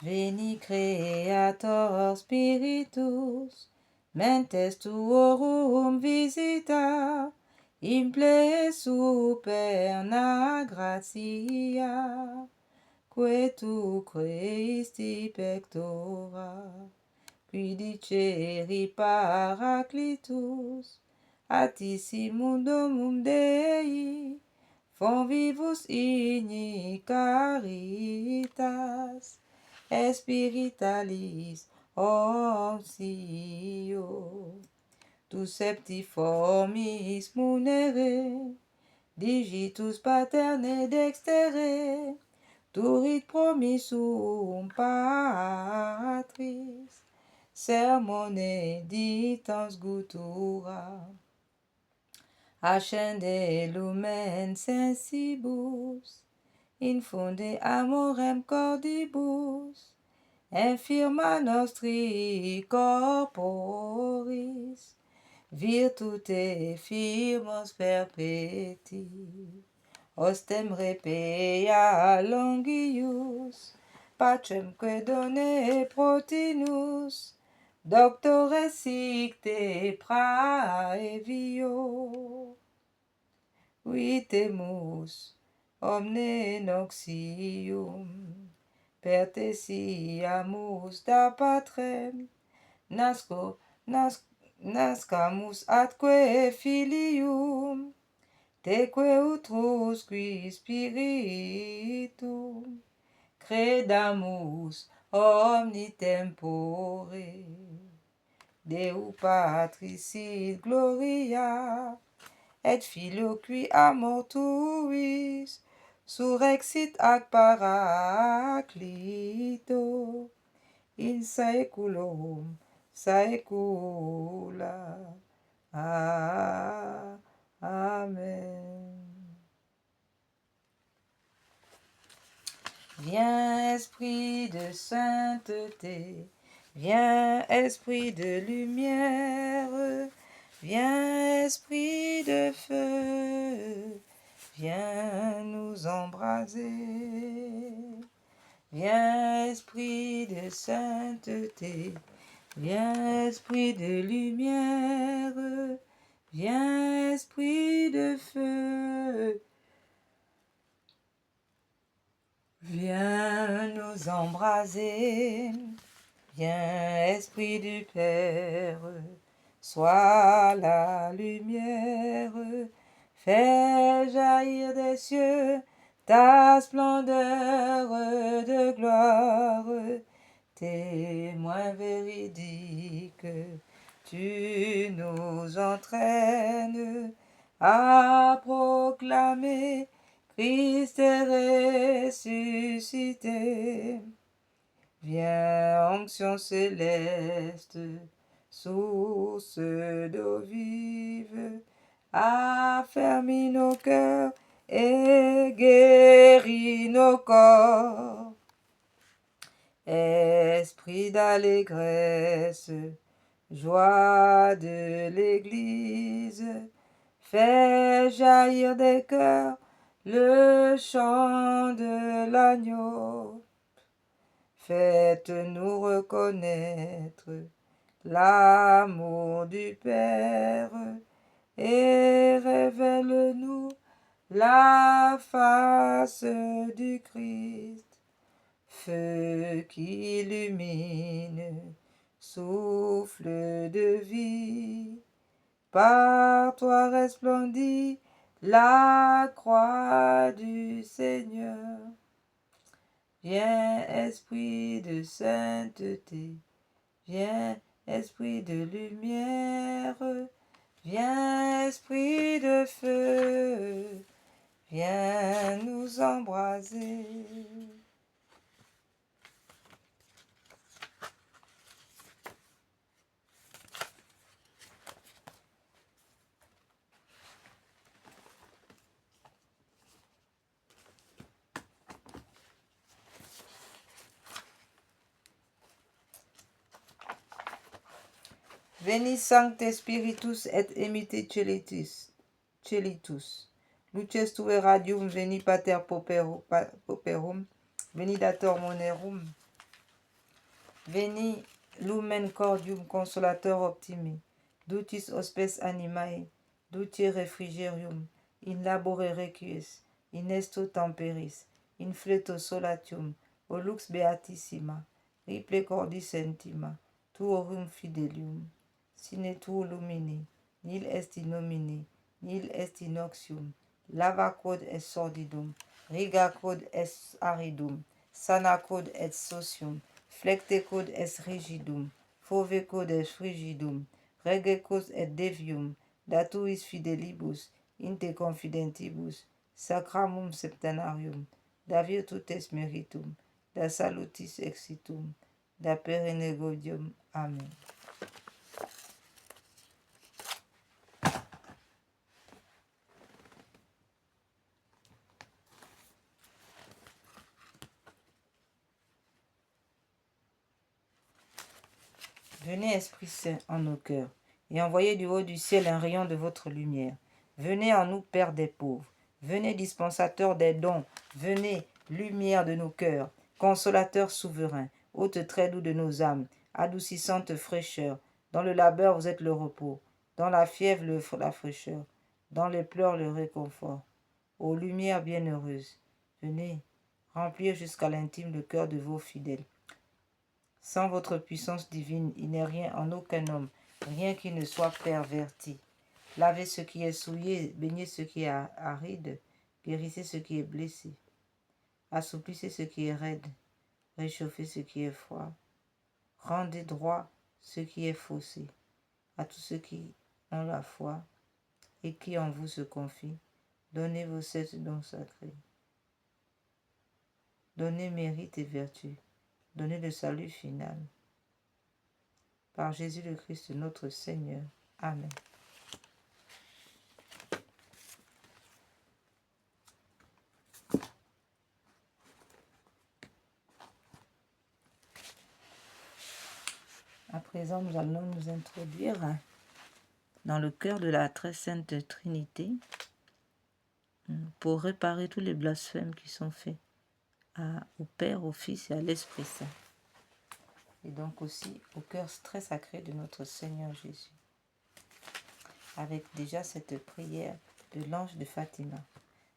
Veni Creator Spiritus, mentes tuorum visita, imple superna gratia, que tu Christi pectora, qui diceri Paraclitus, atissimum domum Dei, convivus igni caritas, espiritualis onsio, tu septiformis munere, digitus paterne dextere, turit promissum patris, sermone ditans gutura, ascende lumen sensibus, infunde amorem cordibus, infirma nostri corporis, virtute firmos perpeti, ostem repea longius, pacemque done protinus, doctores sicte praevio, vitemus omne noxium, pertesiamus da patrem, nascamus atque filium, teque utrusque spiritum, credamus omni tempore, Deu Patris sit gloria, et Filio qui amor tuis, surrexit ac Paraclito, in saeculum saecula. Amen. Viens, esprit de sainteté, viens, esprit de lumière, viens, esprit de feu, viens nous embraser. Viens, esprit de sainteté, viens, esprit de lumière, viens, esprit de feu, viens nous embraser. Viens, esprit du Père, sois la lumière, fais jaillir des cieux ta splendeur de gloire, témoin véridique, tu nous entraînes à proclamer Christ est ressuscité. Viens, onction céleste, source d'eau vive, affermis nos cœurs et guéris nos corps. Esprit d'allégresse, joie de l'Église, fais jaillir des cœurs le chant de l'agneau. Faites-nous reconnaître l'amour du Père et révèle-nous la face du Christ. Feu qui illumine, souffle de vie, par toi resplendit la croix du Seigneur. Viens, esprit de sainteté, viens, esprit de lumière, viens, esprit de feu, viens nous embraser. Veni Sancte Spiritus et Emite Celitis. celitus. Luces tue radium veni pater pauperum, veni dator monerum, veni lumen cordium consolator optimi, dutis hospes animae, duti refrigerium, in labore requies, in esto temperis, in fleto solatium, o lux beatissima, riple cordis sentima, tuorum fidelium, sine tuo lumini, nil est in nomine, nil est in oxium, lava quod est sordidum, riga quod est aridum, sana quod est socium, flecte quod est rigidum, fove quod est frigidum, rege quod est devium, datuis fidelibus, inte confidentibus, sacramum septenarium, da virtutes meritum, da salutis exitum, da perenne gaudium. Amen. Venez, Esprit Saint, en nos cœurs, et envoyez du haut du ciel un rayon de votre lumière. Venez en nous, Père des pauvres. Venez, dispensateur des dons. Venez, lumière de nos cœurs. Consolateur souverain, hôte très doux de nos âmes, adoucissante fraîcheur. Dans le labeur, vous êtes le repos. Dans la fièvre, la fraîcheur. Dans les pleurs, le réconfort. Ô lumière bienheureuse, venez remplir jusqu'à l'intime le cœur de vos fidèles. Sans votre puissance divine, il n'est rien en aucun homme, rien qui ne soit perverti. Lavez ce qui est souillé, baignez ce qui est aride, guérissez ce qui est blessé. Assouplissez ce qui est raide, réchauffez ce qui est froid. Rendez droit ce qui est faussé. À tous ceux qui ont la foi et qui en vous se confient, donnez vos 7 dons sacrés. Donnez mérite et vertu. Donnez le salut final. Par Jésus le Christ notre Seigneur. Amen. À présent, nous allons nous introduire dans le cœur de la très sainte Trinité pour réparer tous les blasphèmes qui sont faits au Père, au Fils et à l'Esprit Saint. Et donc aussi au cœur très sacré de notre Seigneur Jésus. Avec déjà cette prière de l'ange de Fatima.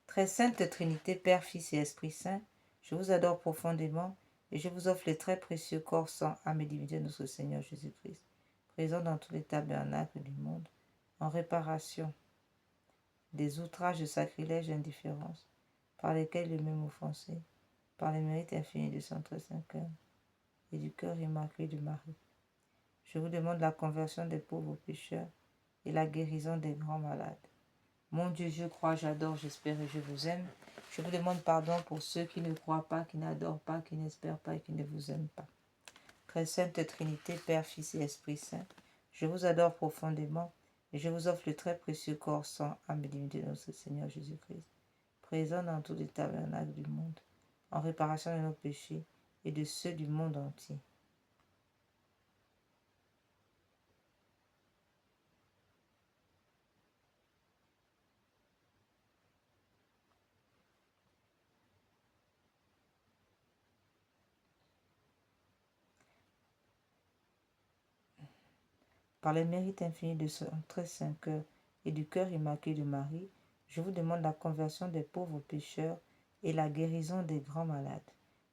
Très sainte Trinité, Père, Fils et Esprit Saint, je vous adore profondément et je vous offre les très précieux corps, sang, âme et divinité de notre Seigneur Jésus-Christ, présent dans tous les tabernacles du monde, en réparation des outrages de sacrilège et indifférence, par lesquels il est même offensé, par les mérites infinis de son très saint cœur et du cœur immaculé de Marie. Je vous demande la conversion des pauvres pécheurs et la guérison des grands malades. Mon Dieu, je crois, j'adore, j'espère et je vous aime. Je vous demande pardon pour ceux qui ne croient pas, qui n'adorent pas, qui n'espèrent pas et qui ne vous aiment pas. Très sainte Trinité, Père, Fils et Esprit Saint, je vous adore profondément et je vous offre le très précieux corps, sang, âme et divinité de notre Seigneur Jésus-Christ, présent dans tous les tabernacles du monde, en réparation de nos péchés et de ceux du monde entier. Par les mérites infinis de son très saint cœur et du cœur immaculé de Marie, je vous demande la conversion des pauvres pécheurs et la guérison des grands malades.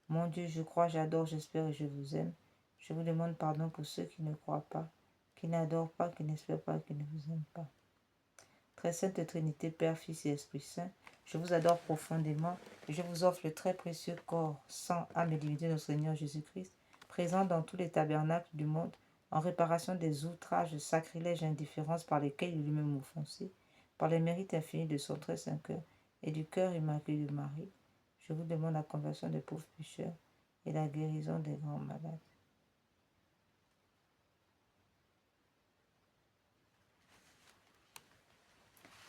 Mon Dieu, je crois, j'adore, j'espère et je vous aime. Je vous demande pardon pour ceux qui ne croient pas, qui n'adorent pas, qui n'espèrent pas, qui ne vous aiment pas. Très sainte Trinité, Père, Fils et Esprit Saint, je vous adore profondément et je vous offre le très précieux corps, sang, âme et divinité de notre Seigneur Jésus-Christ, présent dans tous les tabernacles du monde, en réparation des outrages, sacrilèges et indifférences par lesquels il est lui-même offensé, par les mérites infinis de son très saint cœur et du cœur immaculé de Marie, je vous demande la conversion des pauvres pécheurs et la guérison des grands malades.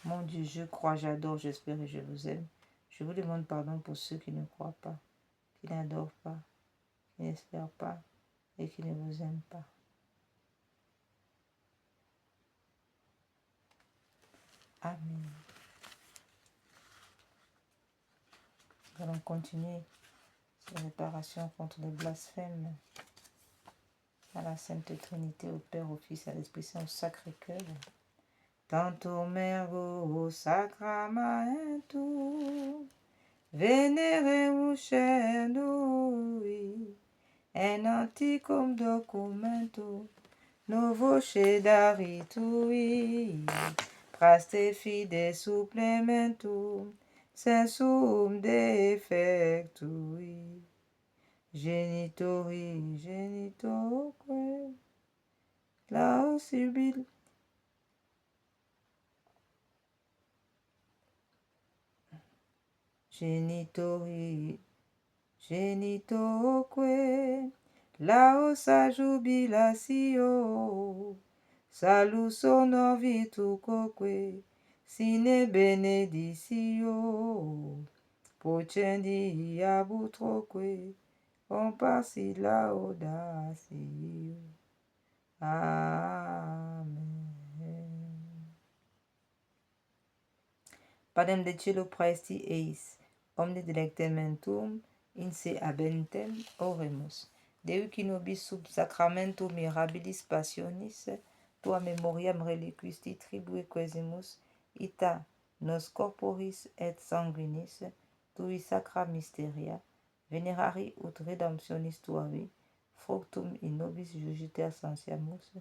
Mon Dieu, je crois, j'adore, j'espère et je vous aime. Je vous demande pardon pour ceux qui ne croient pas, qui n'adorent pas, qui n'espèrent pas et qui ne vous aiment pas. Amen. Nous allons continuer cette réparation contre les blasphèmes à la Sainte Trinité, au Père, au Fils et à l'Esprit Saint, au Sacré-Cœur. Tantum ergo sacramentum veneremus cernui en anticum documentum novo cedaritui praste fide supplementum sensum defectui genitoque lausibil genitoque lausa jubilatio salus honor virtucoque sine beneditio procendi abutroque compassi laudatio. Amen. Padem de cielo praesti eis, omne delectamentum in se habentem oremus. Deu qui nobis sub sacramentum mirabilis passionis, tua memoriam reliquisti tribue quesimus, ita nos corporis et sanguinis, tui sacra mysteria, venerari ut redemptionis tuavi, fructum in nobis jugite ascensiamus,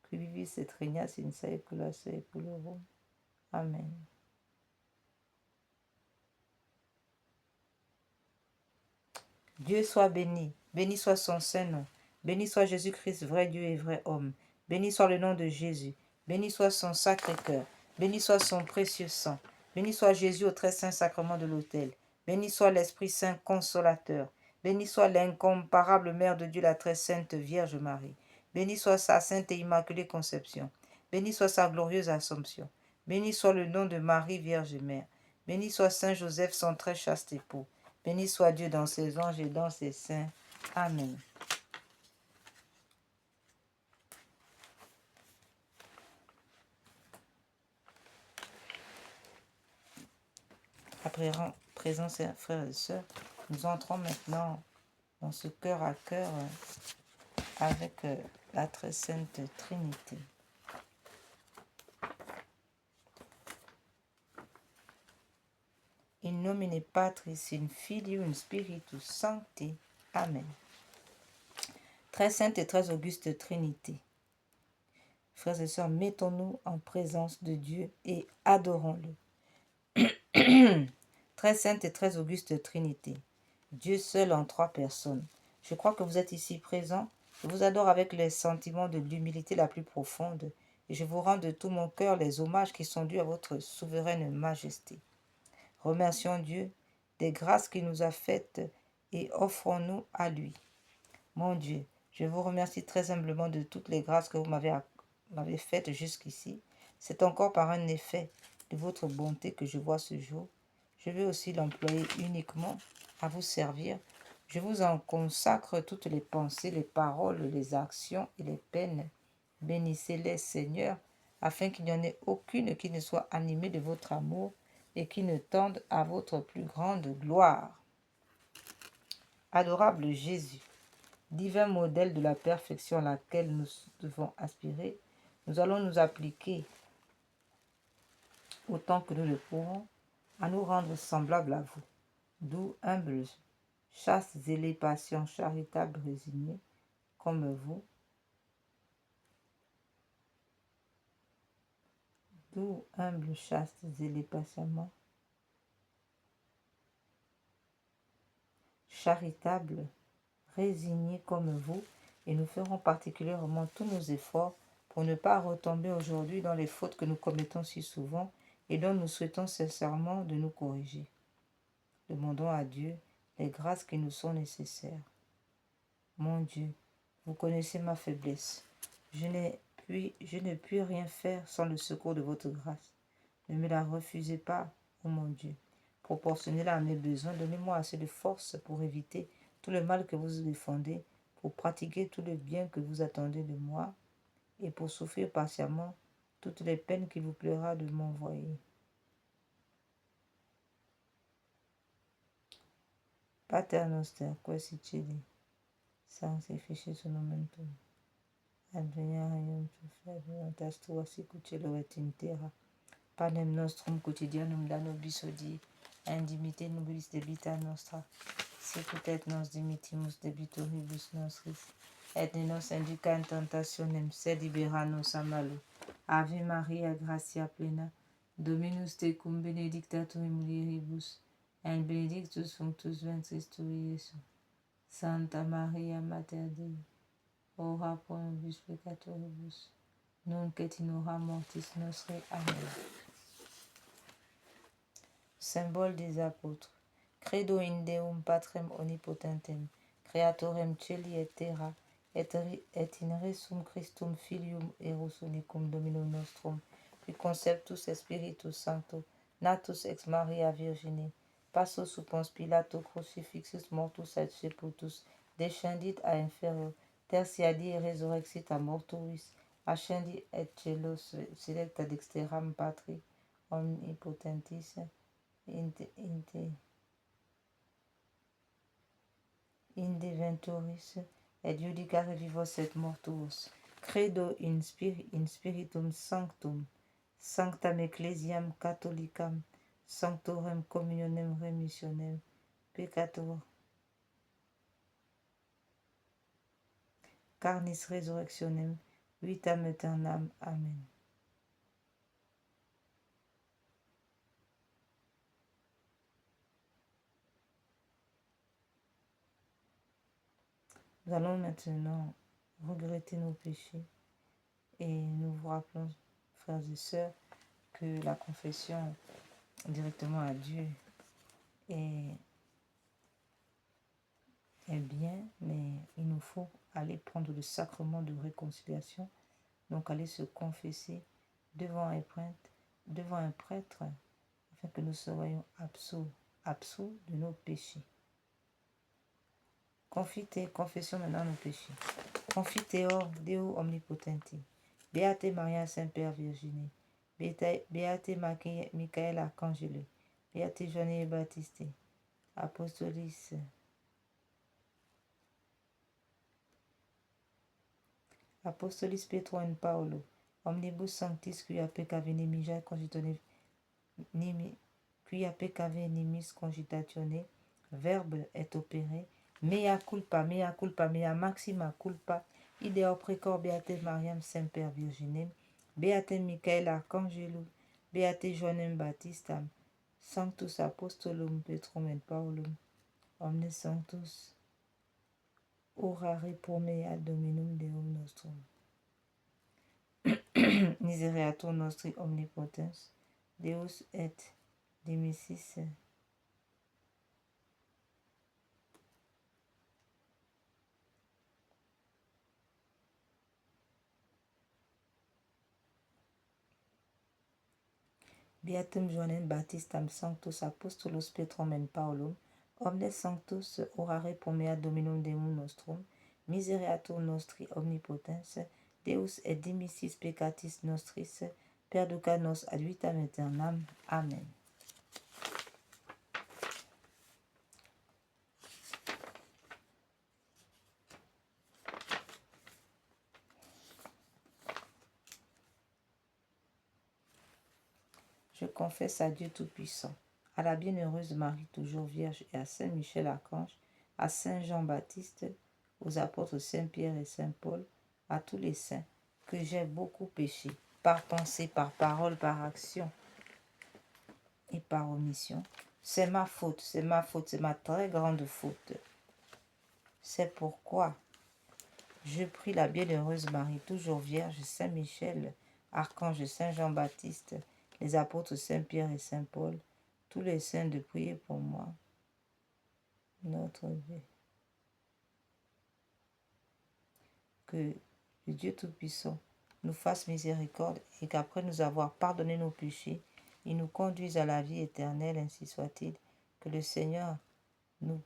qui vivis et regnas in saecula saeculorum. Amen. Dieu soit béni, béni soit son saint nom, béni soit Jésus-Christ, vrai Dieu et vrai homme, béni soit le nom de Jésus, béni soit son sacré cœur, béni soit son précieux sang, béni soit Jésus au très saint sacrement de l'autel, béni soit l'Esprit Saint consolateur, béni soit l'incomparable Mère de Dieu, la très sainte Vierge Marie, béni soit sa sainte et immaculée conception, béni soit sa glorieuse Assomption, béni soit le nom de Marie Vierge Mère, béni soit Saint Joseph, son très chaste époux, béni soit Dieu dans ses anges et dans ses saints. Amen. À présent, frères et sœurs, nous entrons maintenant dans ce cœur à cœur avec la très sainte Trinité. In nomine Patris, in Filio, in Spiritus Sancti. Amen. Très sainte et très auguste Trinité. Frères et sœurs, mettons-nous en présence de Dieu et adorons-le. Très sainte et très auguste Trinité. Dieu seul en trois personnes. Je crois que vous êtes ici présents. Je vous adore avec les sentiments de l'humilité la plus profonde et je vous rends de tout mon cœur les hommages qui sont dus à votre souveraine majesté. Remercions Dieu des grâces qu'il nous a faites et offrons-nous à lui. Mon Dieu, je vous remercie très humblement de toutes les grâces que vous m'avez faites jusqu'ici. C'est encore par un effet de votre bonté que je vois ce jour. Je vais aussi l'employer uniquement à vous servir. Je vous en consacre toutes les pensées, les paroles, les actions et les peines. Bénissez-les, Seigneur, afin qu'il n'y en ait aucune qui ne soit animée de votre amour et qui ne tende à votre plus grande gloire. Adorable Jésus, divin modèle de la perfection à laquelle nous devons aspirer, nous allons nous appliquer, autant que nous le pourrons, à nous rendre semblables à vous, doux, humbles, chastes, zélés, patients, charitables, résignés, comme vous, doux, humbles, chastes, zélés, patiemment, charitables, résignés comme vous, et nous ferons particulièrement tous nos efforts pour ne pas retomber aujourd'hui dans les fautes que nous commettons si souvent et dont nous souhaitons sincèrement de nous corriger. Demandons à Dieu les grâces qui nous sont nécessaires. Mon Dieu, vous connaissez ma faiblesse. Je ne puis rien faire sans le secours de votre grâce. Ne me la refusez pas, ô mon Dieu. Proportionnez-la à mes besoins. Donnez-moi assez de force pour éviter tout le mal que vous défendez, pour pratiquer tout le bien que vous attendez de moi et pour souffrir patiemment toutes les peines qu'il vous plaira de m'envoyer. Pater noster, quae cedi, sanctificetur nomen tuum. Adveniat regnum tuum, fiat voluntas tua sicut cielo et in terra. Panem nostrum quotidianum da nobis hodie, et dimitte nobis debita nostra, sicut et nos dimittimus debitoribus nostris, et ne nos induca in tentationem, sed libera nos a malo. Ave Maria, gratia plena, Dominus tecum, benedicta tu in mulieribus, et benedictus fructus ventris tui, Iesus. Santa Maria, Mater Dei, ora pro nobis peccatoribus, nunc et in hora mortis nostre. Amen. Symbole des apôtres. Credo in Deum Patrem omnipotentem, Creatorem Celi et terra, et in resum Christum Filium eius unicum Dominum nostrum, qui conceptus Spiritus Sancto, natus ex Maria Virgine, passus sub Pontius Pilato, crucifixus, mortus et sepultus, descendit a inferno, tertia die resurrexit a mortuis, ascendit et celos, sedit ad dexteram Patri omnipotentis, inde venturis, et judicat vivos et mortuos. Credo in Spiritum Sanctum, sanctam Ecclesiam Catholicam, sanctorum communionem remissionem peccator, carnis resurrectionem, vitam aeternam. Amen. Nous allons maintenant regretter nos péchés et nous vous rappelons, frères et sœurs, que la confession directement à Dieu est bien, mais il nous faut aller prendre le sacrement de réconciliation, donc aller se confesser devant un prêtre, afin que nous soyons absous de nos péchés. Confessons maintenant nos péchés. Confiteor Deo omnipotenti, Beate Maria Semper Virgine, Beate Michael Arcangelo, Beate Joanne Baptiste, Apostolis Petro et Paulo, omnibus sanctis quia peccave nimis cogitatione, verbe et opere, mea culpa, mea maxima culpa, ideo precor Beate Mariam Semper Virginem, Beate Michael Arcangelo, Beate Joannem Baptistam, Sanctus Apostolum Petrum et Paulum, omnes sanctus, orare pro mea Dominum Deum nostrum. Misereatur nostri omnipotens, Deus et dimissis Beatum Joannem Baptistam Sanctus Apostolos Petrum et Paulum, omnes sanctus orare pro mea Dominum Deum nostrum, misereatur nostri omnipotens, Deus et dimissis peccatis nostris, perduca nos ad vitam aeternam. Amen. Je confesse à Dieu Tout-Puissant, à la bienheureuse Marie, toujours Vierge, et à Saint Michel Archange, à Saint Jean-Baptiste, aux apôtres Saint-Pierre et Saint-Paul, à tous les saints, que j'ai beaucoup péché, par pensée, par parole, par action et par omission. C'est ma faute, c'est ma très grande faute. C'est pourquoi je prie la bienheureuse Marie, toujours Vierge, Saint Michel, Archange, Saint Jean-Baptiste, les apôtres Saint-Pierre et Saint-Paul, tous les saints de prier pour moi. Notre Dieu. Que le Dieu Tout-Puissant nous fasse miséricorde et qu'après nous avoir pardonné nos péchés, il nous conduise à la vie éternelle, ainsi soit-il. Que le Seigneur, nous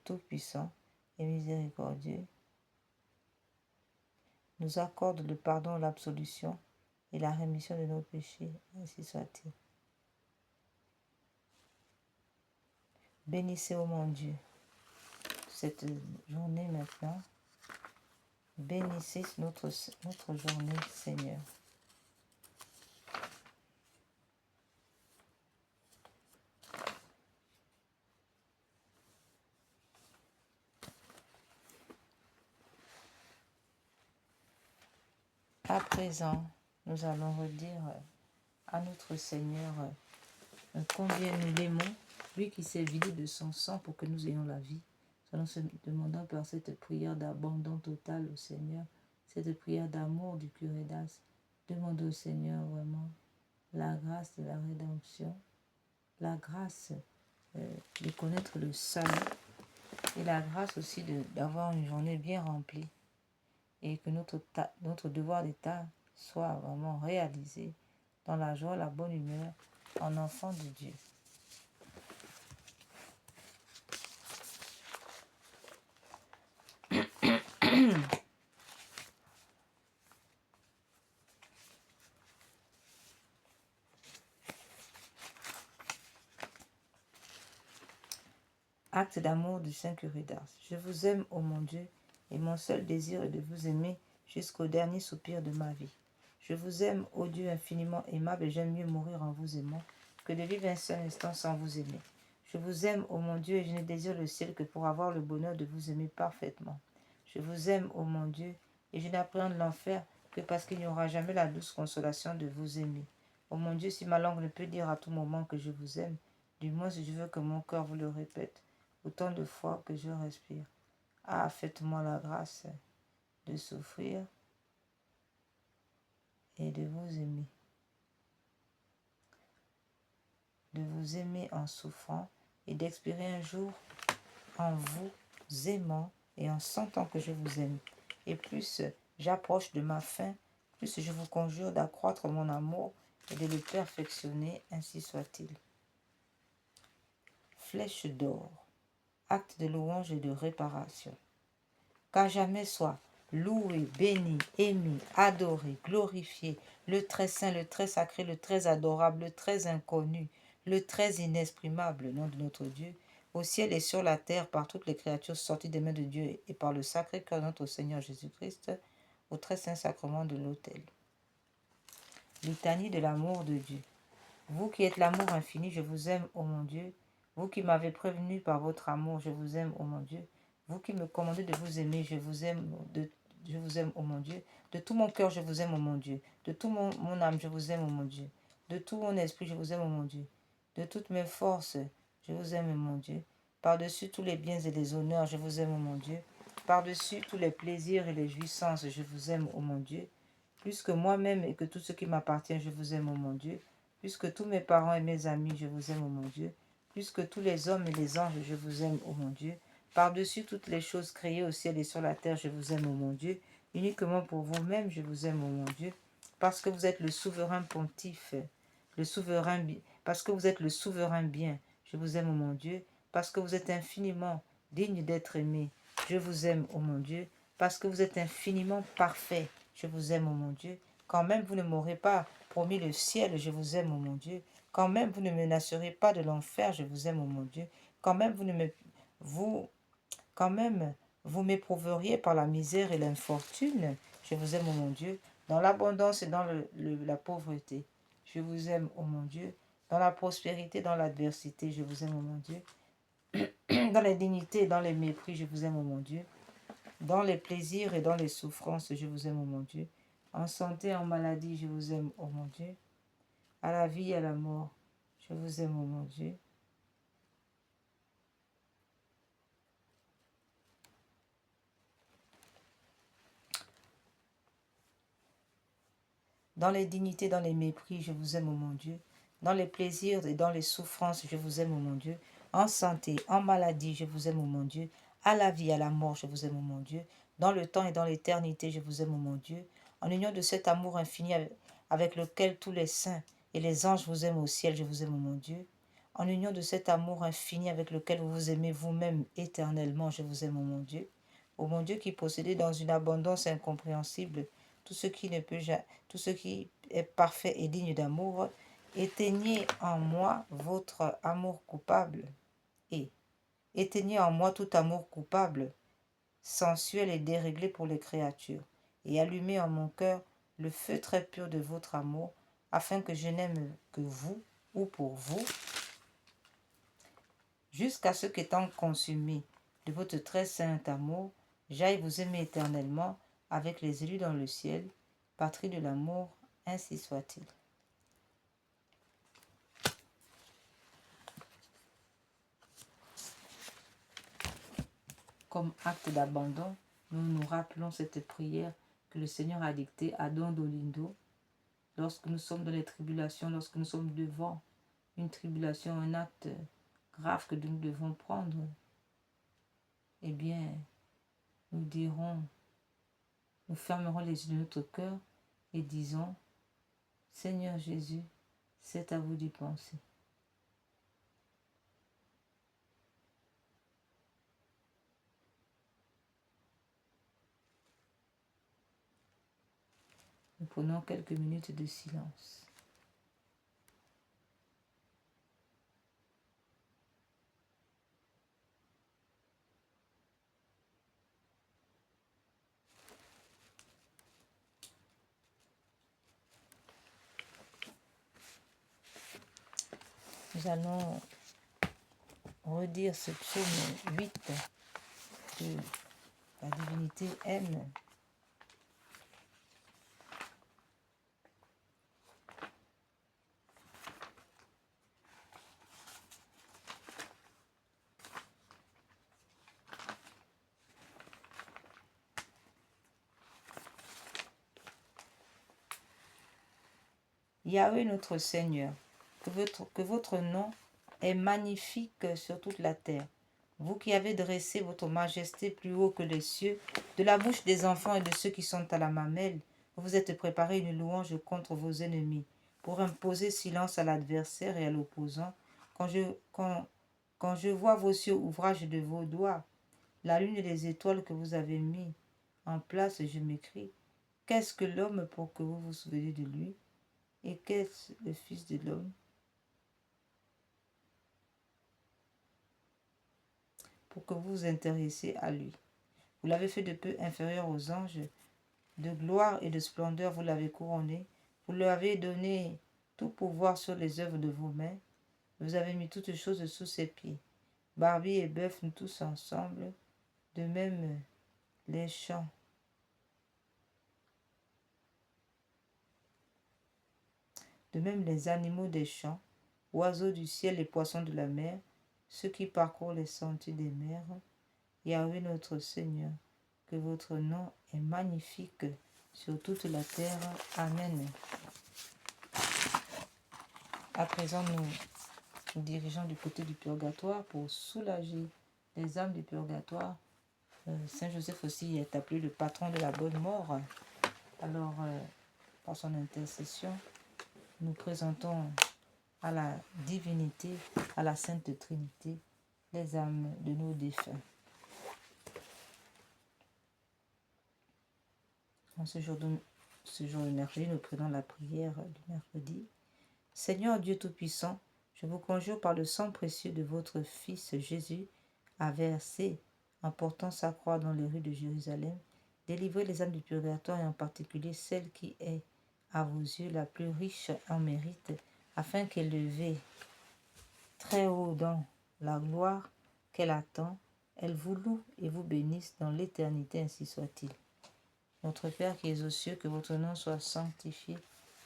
Tout-Puissant et miséricordieux, nous accorde le pardon, l'absolution et la rémission de nos péchés, ainsi soit-il. Bénissez, ô mon Dieu, cette journée maintenant. Bénissez notre journée, Seigneur. À présent, nous allons redire à notre Seigneur combien nous l'aimons, lui qui s'est vidé de son sang pour que nous ayons la vie. Nous se demandons par cette prière d'abandon total au Seigneur, cette prière d'amour du curé d'As. Demandons au Seigneur vraiment la grâce de la rédemption, la grâce de connaître le salut et la grâce aussi d'avoir une journée bien remplie et que notre devoir d'État soit vraiment réalisé dans la joie, la bonne humeur, en enfant de Dieu. Acte d'amour du Saint-Curé d'Ars. Je vous aime, ô mon Dieu, et mon seul désir est de vous aimer jusqu'au dernier soupir de ma vie. Je vous aime, ô Dieu infiniment aimable, et j'aime mieux mourir en vous aimant que de vivre un seul instant sans vous aimer. Je vous aime, ô mon Dieu, et je ne désire le ciel que pour avoir le bonheur de vous aimer parfaitement. Je vous aime, ô mon Dieu, et je n'appréhende l'enfer que parce qu'il n'y aura jamais la douce consolation de vous aimer. Ô mon Dieu, si ma langue ne peut dire à tout moment que je vous aime, du moins si je veux que mon cœur vous le répète, autant de fois que je respire. Ah, faites-moi la grâce de souffrir et de vous aimer. De vous aimer en souffrant et d'expirer un jour en vous aimant et en sentant que je vous aime. Et plus j'approche de ma fin, plus je vous conjure d'accroître mon amour et de le perfectionner, ainsi soit-il. Flèche d'or, acte de louange et de réparation. Qu'à jamais soit loué, béni, aimé, adoré, glorifié, le très saint, le très sacré, le très adorable, le très inconnu, le très inexprimable nom de notre Dieu, au ciel et sur la terre, par toutes les créatures sorties des mains de Dieu et par le sacré cœur de notre Seigneur Jésus-Christ, au très saint sacrement de l'autel. Litanie de l'amour de Dieu. Vous qui êtes l'amour infini, je vous aime, ô mon Dieu. Vous qui m'avez prévenu par votre amour, je vous aime, ô mon Dieu. Vous qui me commandez de vous aimer, je vous aime, ô mon Dieu. De tout mon cœur, je vous aime, ô mon Dieu. De tout mon âme, je vous aime, ô mon Dieu. De tout mon esprit, je vous aime, ô mon Dieu. De toutes mes forces, je vous aime, ô mon Dieu. Par-dessus tous les biens et les honneurs, je vous aime, ô mon Dieu. Par-dessus tous les plaisirs et les jouissances, je vous aime, ô mon Dieu. Plus que moi-même et que tout ce qui m'appartient, je vous aime, ô mon Dieu. Plus que tous mes parents et mes amis, je vous aime, ô mon Dieu. Plus que tous les hommes et les anges, je vous aime, ô mon Dieu. Par-dessus toutes les choses créées au ciel et sur la terre, je vous aime, ô mon Dieu. Uniquement pour vous-même, je vous aime, ô mon Dieu. Parce que vous êtes le souverain pontife, parce que vous êtes le souverain bien, je vous aime, ô mon Dieu. Parce que vous êtes infiniment digne d'être aimé, je vous aime, ô mon Dieu. Parce que vous êtes infiniment parfait, je vous aime, ô mon Dieu. Quand même vous ne m'aurez pas promis le ciel, je vous aime, ô mon Dieu. Quand même vous ne menacerez pas de l'enfer, je vous aime, ô mon Dieu. Quand même vous m'éprouveriez par la misère et l'infortune, je vous aime, ô mon Dieu. Dans l'abondance et dans la pauvreté, je vous aime, ô mon Dieu. Dans la prospérité, dans l'adversité, je vous aime, ô mon Dieu. Dans les dignités et dans les mépris, je vous aime, ô mon Dieu. Dans les plaisirs et dans les souffrances, je vous aime, ô mon Dieu. En santé, en maladie, je vous aime, ô mon Dieu. À la vie et à la mort, je vous aime, ô mon Dieu. Dans les dignités, dans les mépris, je vous aime, ô mon Dieu. Dans les plaisirs et dans les souffrances, je vous aime, ô mon Dieu. En santé, en maladie, je vous aime, ô mon Dieu. À la vie, à la mort, je vous aime, ô mon Dieu. Dans le temps et dans l'éternité, je vous aime, ô mon Dieu. En union de cet amour infini avec lequel tous les saints et les anges vous aiment au ciel, je vous aime, ô mon Dieu. En union de cet amour infini avec lequel vous vous aimez vous-même éternellement, je vous aime, ô mon Dieu. Ô mon Dieu qui possédez dans une abondance incompréhensible tout ce qui ne peut tout ce qui est parfait et digne d'amour, éteignez en moi votre amour coupable et Éteignez en moi tout amour coupable, sensuel et déréglé pour les créatures, et allumez en mon cœur le feu très pur de votre amour, afin que je n'aime que vous ou pour vous, jusqu'à ce qu'étant consumé de votre très saint amour, j'aille vous aimer éternellement avec les élus dans le ciel, patrie de l'amour, ainsi soit-il. Comme acte d'abandon, nous nous rappelons cette prière que le Seigneur a dictée à Don Dolindo lorsque nous sommes dans les tribulations, lorsque nous sommes devant une tribulation, un acte grave que nous devons prendre. Eh bien, nous dirons, nous fermerons les yeux de notre cœur et disons, Seigneur Jésus, c'est à vous d'y penser. Nous prenons quelques minutes de silence. Nous allons redire ce psaume 8 que la divinité aime. Yahweh notre Seigneur, que votre nom est magnifique sur toute la terre. Vous qui avez dressé votre majesté plus haut que les cieux, de la bouche des enfants et de ceux qui sont à la mamelle, vous vous êtes préparé une louange contre vos ennemis, pour imposer silence à l'adversaire et à l'opposant. Quand je vois vos cieux, ouvrage de vos doigts, la lune et les étoiles que vous avez mis en place, je m'écrie, qu'est-ce que l'homme pour que vous vous souveniez de lui? Et qu'est-ce le Fils de l'homme pour que vous vous intéressiez à lui? Vous l'avez fait de peu inférieur aux anges, de gloire et de splendeur vous l'avez couronné, vous lui avez donné tout pouvoir sur les œuvres de vos mains, vous avez mis toutes choses sous ses pieds. Barbie et bœuf, nous tous ensemble, de même les champs. De même les animaux des champs, oiseaux du ciel et poissons de la mer, ceux qui parcourent les sentiers des mers, Yahweh notre Seigneur, que votre nom est magnifique sur toute la terre. Amen. À présent, nous dirigeons du côté du purgatoire pour soulager les âmes du purgatoire. Saint Joseph aussi est appelé le patron de la bonne mort. Alors, par son intercession, nous présentons à la divinité, à la Sainte Trinité, les âmes de nos défunts. En ce jour de mercredi, nous prenons la prière du mercredi. Seigneur Dieu Tout-Puissant, je vous conjure par le sang précieux de votre Fils Jésus, à verser, en portant sa croix dans les rues de Jérusalem, délivrez les âmes du purgatoire et en particulier celle qui est, à vos yeux, la plus riche en mérite, afin qu'élevée très haut dans la gloire qu'elle attend, elle vous loue et vous bénisse dans l'éternité, ainsi soit-il. Notre Père qui es aux cieux, que votre nom soit sanctifié,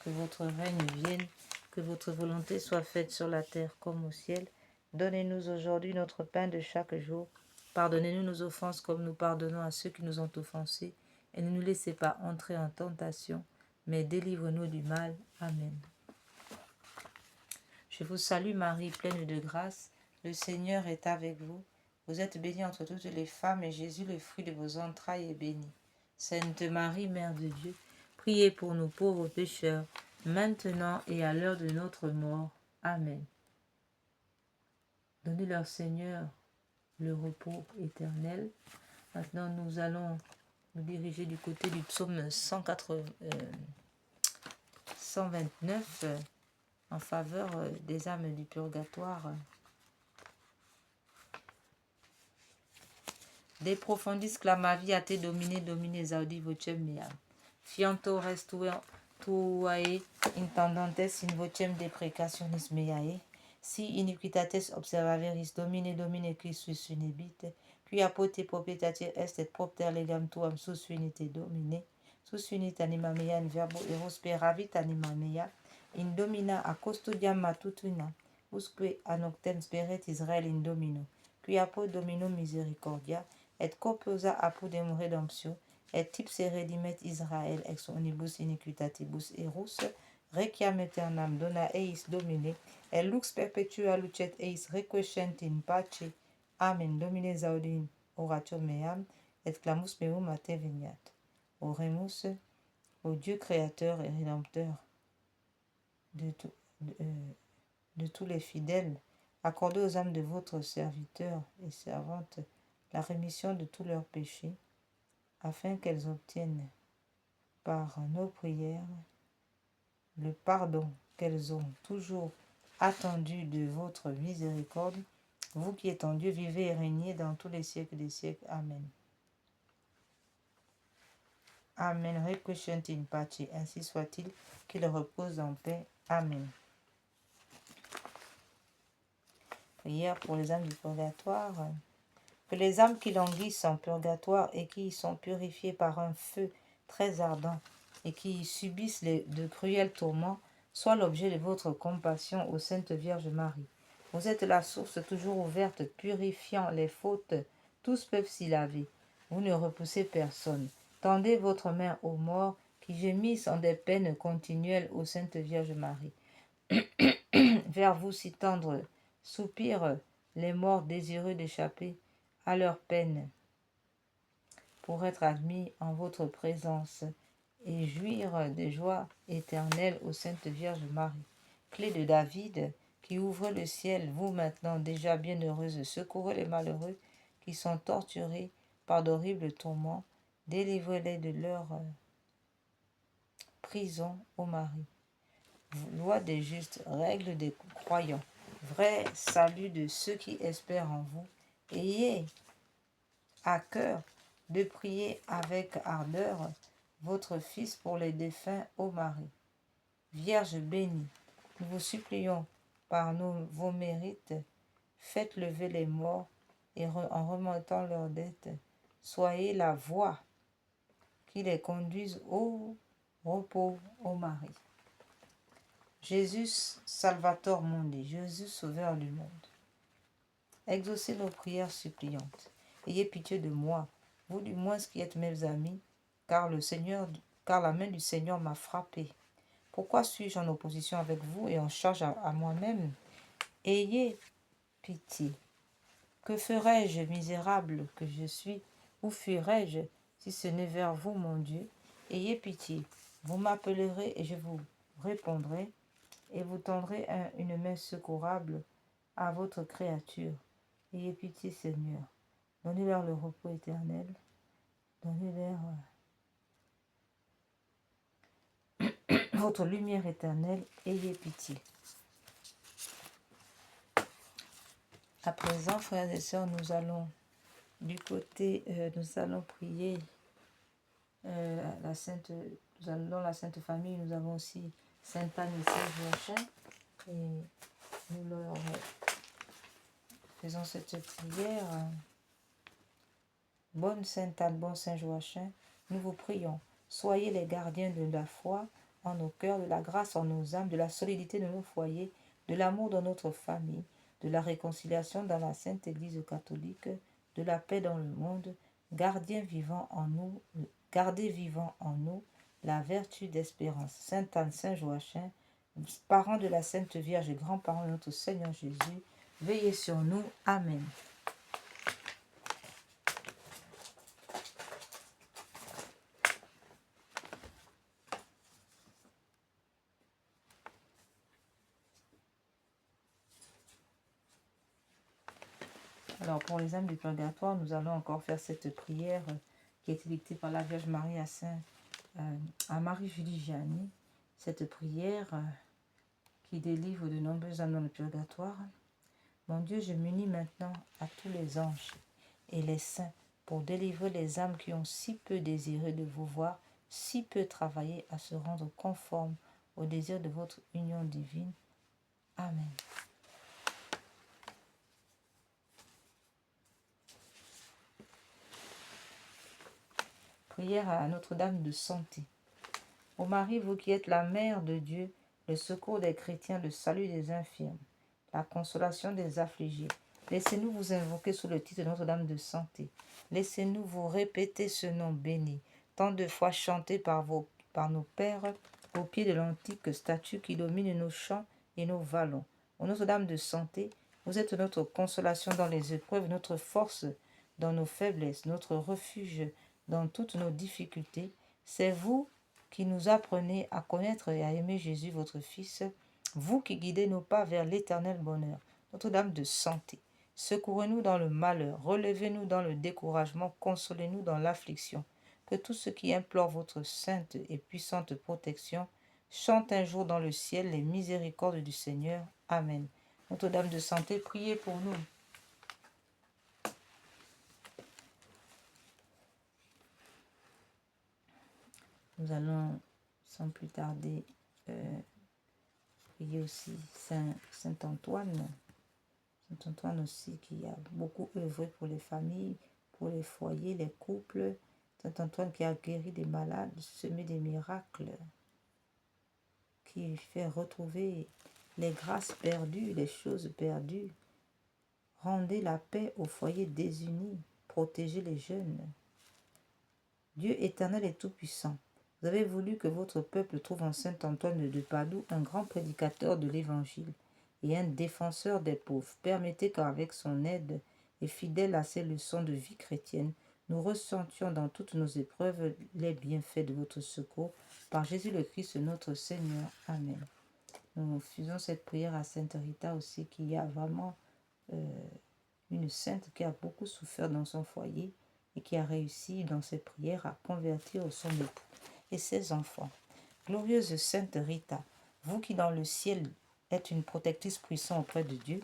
que votre règne vienne, que votre volonté soit faite sur la terre comme au ciel. Donnez-nous aujourd'hui notre pain de chaque jour. Pardonnez-nous nos offenses comme nous pardonnons à ceux qui nous ont offensés. Et ne nous laissez pas entrer en tentation, mais délivre-nous du mal. Amen. Je vous salue Marie, pleine de grâce. Le Seigneur est avec vous. Vous êtes bénie entre toutes les femmes, et Jésus, le fruit de vos entrailles, est béni. Sainte Marie, Mère de Dieu, priez pour nous pauvres pécheurs, maintenant et à l'heure de notre mort. Amen. Donnez-leur, Seigneur, le repos éternel. Maintenant, nous allons nous diriger du côté du psaume 129 en faveur des âmes du purgatoire. De profundis clamavi a te domine zaudi vocem meam. Fianto tuae intendantes in vocem deprecationis meae. Si iniquitates observaveris domine qui susfinibite, qui apote proprietatir est et propter legam tuam susfinite domine, susfinit anima mea in verbo eros peravit anima mea, in domina a custodiam matutina, usque a noctem speret Israel in domino, qui apud domino misericordia, et corposa apudem redemptio, et tipse redimet Israel ex omnibus iniquitatibus erus, requiam aeternam dona eis domine, et lux perpetua lucet eis requiescent in pace. Amen. Domine zaudin oratio meam, et clamus meum a te veniat. Oremus au Dieu créateur et rédempteur de tous les fidèles, accordez aux âmes de votre serviteur et servante la rémission de tous leurs péchés, afin qu'elles obtiennent par nos prières le pardon qu'elles ont toujours attendu de votre miséricorde, vous qui êtes en Dieu, vivez et régnez dans tous les siècles des siècles. Amen. Amen. Requiescent in pace, ainsi soit-il, qu'il repose en paix. Amen. Prière pour les âmes du purgatoire. Que les âmes qui languissent en purgatoire et qui y sont purifiées par un feu très ardent et qui y subissent de cruels tourments soient l'objet de votre compassion, ô Sainte Vierge Marie. Vous êtes la source toujours ouverte, purifiant les fautes. Tous peuvent s'y laver. Vous ne repoussez personne. Tendez votre main aux morts qui gémissent en des peines continuelles, ô Sainte Vierge Marie. Vers vous si tendre soupirent les morts désireux d'échapper à leur peine pour être admis en votre présence et jouir des joies éternelles, ô Sainte Vierge Marie. Clé de David, qui ouvre le ciel, vous maintenant déjà bienheureuse, secourez les malheureux qui sont torturés par d'horribles tourments, délivrez-les de leur prison, ô Marie. Loi des justes, règle des croyants, vrai salut de ceux qui espèrent en vous, ayez à cœur de prier avec ardeur votre Fils pour les défunts, ô Marie. Vierge bénie, nous vous supplions par vos mérites, faites lever les morts et en remontant leurs dettes, soyez la voie qui les conduise au repos, ô Marie. Jésus, Salvator Mundi, Jésus, Sauveur du monde, exaucez nos prières suppliantes. Ayez pitié de moi, vous du moins qui êtes mes amis, car la main du Seigneur m'a frappé. Pourquoi suis-je en opposition avec vous et en charge à moi-même? Ayez pitié. Que ferais-je, misérable que je suis? Où fuirais-je si ce n'est vers vous, mon Dieu? Ayez pitié. Vous m'appellerez et je vous répondrai, et vous tendrez une main secourable à votre créature. Ayez pitié, Seigneur. Donnez-leur le repos éternel. Donnez-leur votre lumière éternelle. Ayez pitié. À présent, frères et sœurs, nous allons prier la Sainte Famille. Nous avons aussi Sainte Anne et Saint Joachim. Et nous leur faisons cette prière. Bonne Sainte Anne, bon Saint Joachim, nous vous prions. Soyez les gardiens de la foi en nos cœurs, de la grâce en nos âmes, de la solidité de nos foyers, de l'amour dans notre famille, de la réconciliation dans la Sainte Église catholique, de la paix dans le monde. Gardez vivant en nous la vertu d'espérance. Sainte Anne, Saint Joachim, parents de la Sainte Vierge et grands-parents de notre Seigneur Jésus, veillez sur nous. Amen. Alors, pour les âmes du purgatoire, nous allons encore faire cette prière qui a été dictée par la Vierge Marie à Marie-Julie Gianni. Cette prière qui délivre de nombreux âmes dans le purgatoire. Mon Dieu, je m'unis maintenant à tous les anges et les saints pour délivrer les âmes qui ont si peu désiré de vous voir, si peu travaillé à se rendre conformes au désir de votre union divine. Amen. Prière à Notre-Dame de santé. Ô Marie, vous qui êtes la mère de Dieu, le secours des chrétiens, le salut des infirmes, la consolation des affligés, laissez-nous vous invoquer sous le titre de Notre-Dame de santé. Laissez-nous vous répéter ce nom béni, tant de fois chanté par nos pères au pied de l'antique statue qui domine nos champs et nos vallons. Ô Notre-Dame de santé, vous êtes notre consolation dans les épreuves, notre force dans nos faiblesses, notre refuge dans toutes nos difficultés. C'est vous qui nous apprenez à connaître et à aimer Jésus, votre Fils, vous qui guidez nos pas vers l'éternel bonheur. Notre-Dame de santé, secourez-nous dans le malheur, relevez-nous dans le découragement, consolez-nous dans l'affliction. Que tous ceux qui implorent votre sainte et puissante protection chantent un jour dans le ciel les miséricordes du Seigneur. Amen. Notre-Dame de santé, priez pour nous. Nous allons, sans plus tarder, prier aussi Saint Antoine. Saint Antoine aussi qui a beaucoup œuvré pour les familles, pour les foyers, les couples. Saint Antoine qui a guéri des malades, semé des miracles, qui fait retrouver les grâces perdues, les choses perdues. Rendez la paix aux foyers désunis, protégez les jeunes. Dieu éternel et tout-puissant, vous avez voulu que votre peuple trouve en Saint Antoine de Padoue un grand prédicateur de l'Évangile et un défenseur des pauvres. Permettez qu'avec son aide et fidèle à ses leçons de vie chrétienne, nous ressentions dans toutes nos épreuves les bienfaits de votre secours. Par Jésus le Christ notre Seigneur. Amen. Nous faisons cette prière à Sainte Rita aussi, qui a vraiment une sainte qui a beaucoup souffert dans son foyer et qui a réussi dans ses prières à convertir son époux et ses enfants. Glorieuse Sainte Rita, vous qui dans le ciel êtes une protectrice puissante auprès de Dieu,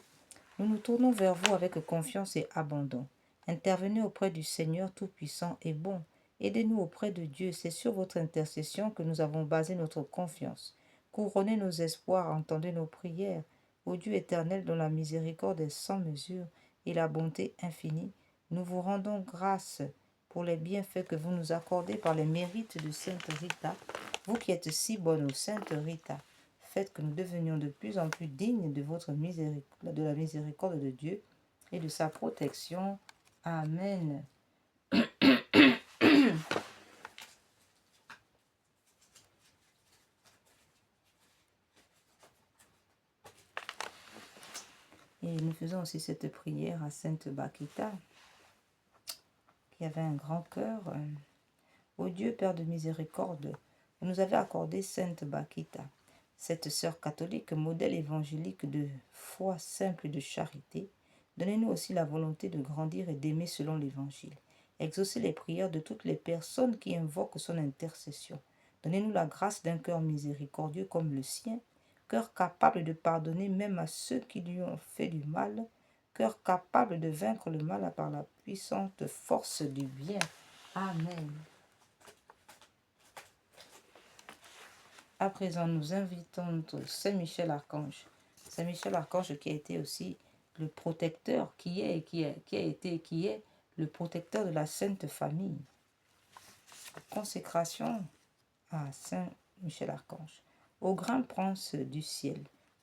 nous nous tournons vers vous avec confiance et abandon. Intervenez auprès du Seigneur Tout-Puissant et bon. Aidez-nous auprès de Dieu. C'est sur votre intercession que nous avons basé notre confiance. Couronnez nos espoirs, entendez nos prières. Ô Dieu éternel, dont la miséricorde est sans mesure et la bonté infinie, nous vous rendons grâce pour les bienfaits que vous nous accordez par les mérites de Sainte Rita. Vous qui êtes si bonne, ô Sainte Rita, faites que nous devenions de plus en plus dignes de votre miséricorde, de la miséricorde de Dieu et de sa protection. Amen. Et nous faisons aussi cette prière à Sainte Bakita, qui avait un grand cœur. Ô Dieu, Père de miséricorde, vous nous avez accordé Sainte Bakita, cette sœur catholique, modèle évangélique de foi simple et de charité. Donnez-nous aussi la volonté de grandir et d'aimer selon l'Évangile. Exaucez les prières de toutes les personnes qui invoquent son intercession. Donnez-nous la grâce d'un cœur miséricordieux comme le sien, cœur capable de pardonner même à ceux qui lui ont fait du mal, cœur capable de vaincre le mal par la puissante force du bien. Amen. À présent, nous invitons notre Saint Michel Archange. Saint Michel Archange qui a été aussi le protecteur, qui est le protecteur de la Sainte Famille. Consécration à Saint Michel Archange. Ô grand prince du ciel,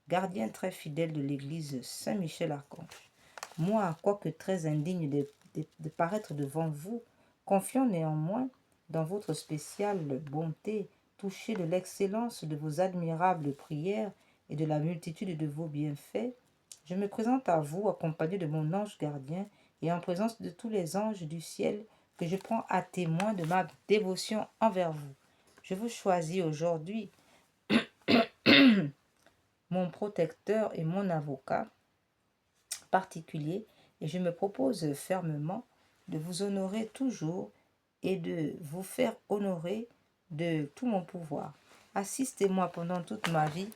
gardien très fidèle de l'Église, Saint Michel Archange, moi, quoique très indigne de paraître devant vous, confiant néanmoins dans votre spéciale bonté, touché de l'excellence de vos admirables prières et de la multitude de vos bienfaits, je me présente à vous accompagné de mon ange gardien et en présence de tous les anges du ciel que je prends à témoin de ma dévotion envers vous. Je vous choisis aujourd'hui mon protecteur et mon avocat particulier et je me propose fermement de vous honorer toujours et de vous faire honorer de tout mon pouvoir. Assistez-moi pendant toute ma vie,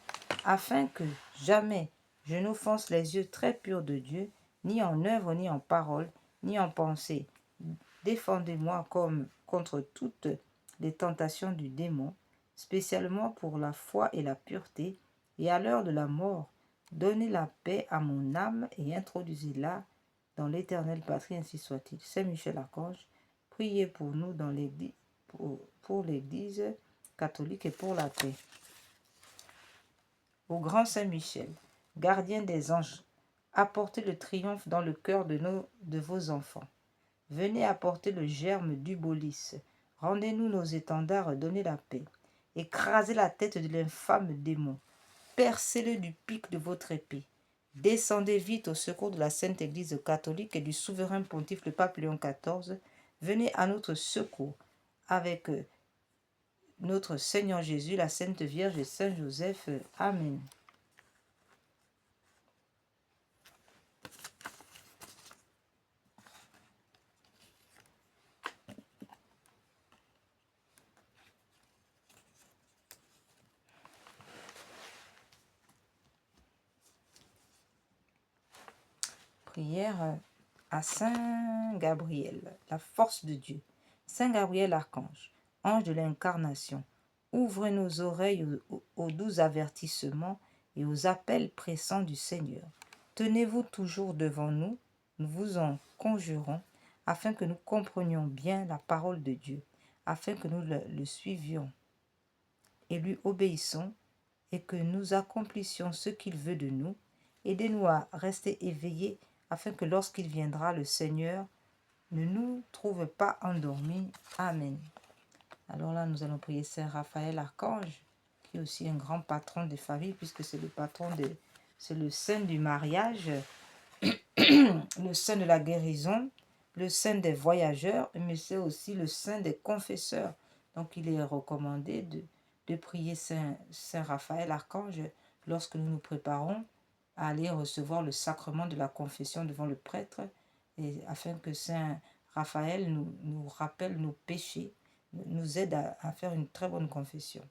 afin que jamais je n'offense les yeux très purs de Dieu, ni en œuvre, ni en parole, ni en pensée. défendez-moi comme contre toutes les tentations du démon, spécialement pour la foi et la pureté, et à l'heure de la mort, donnez la paix à mon âme et introduisez-la dans l'éternelle patrie, ainsi soit-il. Saint Michel Archange, priez pour nous dans l'Église, pour l'Église catholique et pour la paix. Au grand Saint Michel, gardien des anges, apportez le triomphe dans le cœur de vos enfants. Venez apporter le germe d'Ubolis. Rendez-nous nos étendards, donnez la paix. Écrasez la tête de l'infâme démon. Percez-le du pic de votre épée. Descendez vite au secours de la Sainte Église catholique et du souverain pontife le pape Léon XIV. Venez à notre secours avec notre Seigneur Jésus, la Sainte Vierge et Saint Joseph. Amen. Prière à Saint Gabriel, la force de Dieu. Saint Gabriel Archange, ange de l'incarnation, ouvrez nos oreilles aux doux avertissements et aux appels pressants du Seigneur. Tenez-vous toujours devant nous, nous vous en conjurons, afin que nous comprenions bien la parole de Dieu, afin que nous le suivions et lui obéissons, et que nous accomplissions ce qu'il veut de nous. Aidez-nous à rester éveillés, afin que lorsqu'il viendra, le Seigneur ne nous trouve pas endormis. Amen. Alors là, nous allons prier Saint Raphaël Archange, qui est aussi un grand patron des familles, puisque c'est le patron c'est le saint du mariage, le saint de la guérison, le saint des voyageurs, mais c'est aussi le saint des confesseurs. Donc il est recommandé de prier Saint Raphaël Archange lorsque nous nous préparons à aller recevoir le sacrement de la confession devant le prêtre, et afin que Saint Raphaël nous rappelle nos péchés, nous aide à faire une très bonne confession.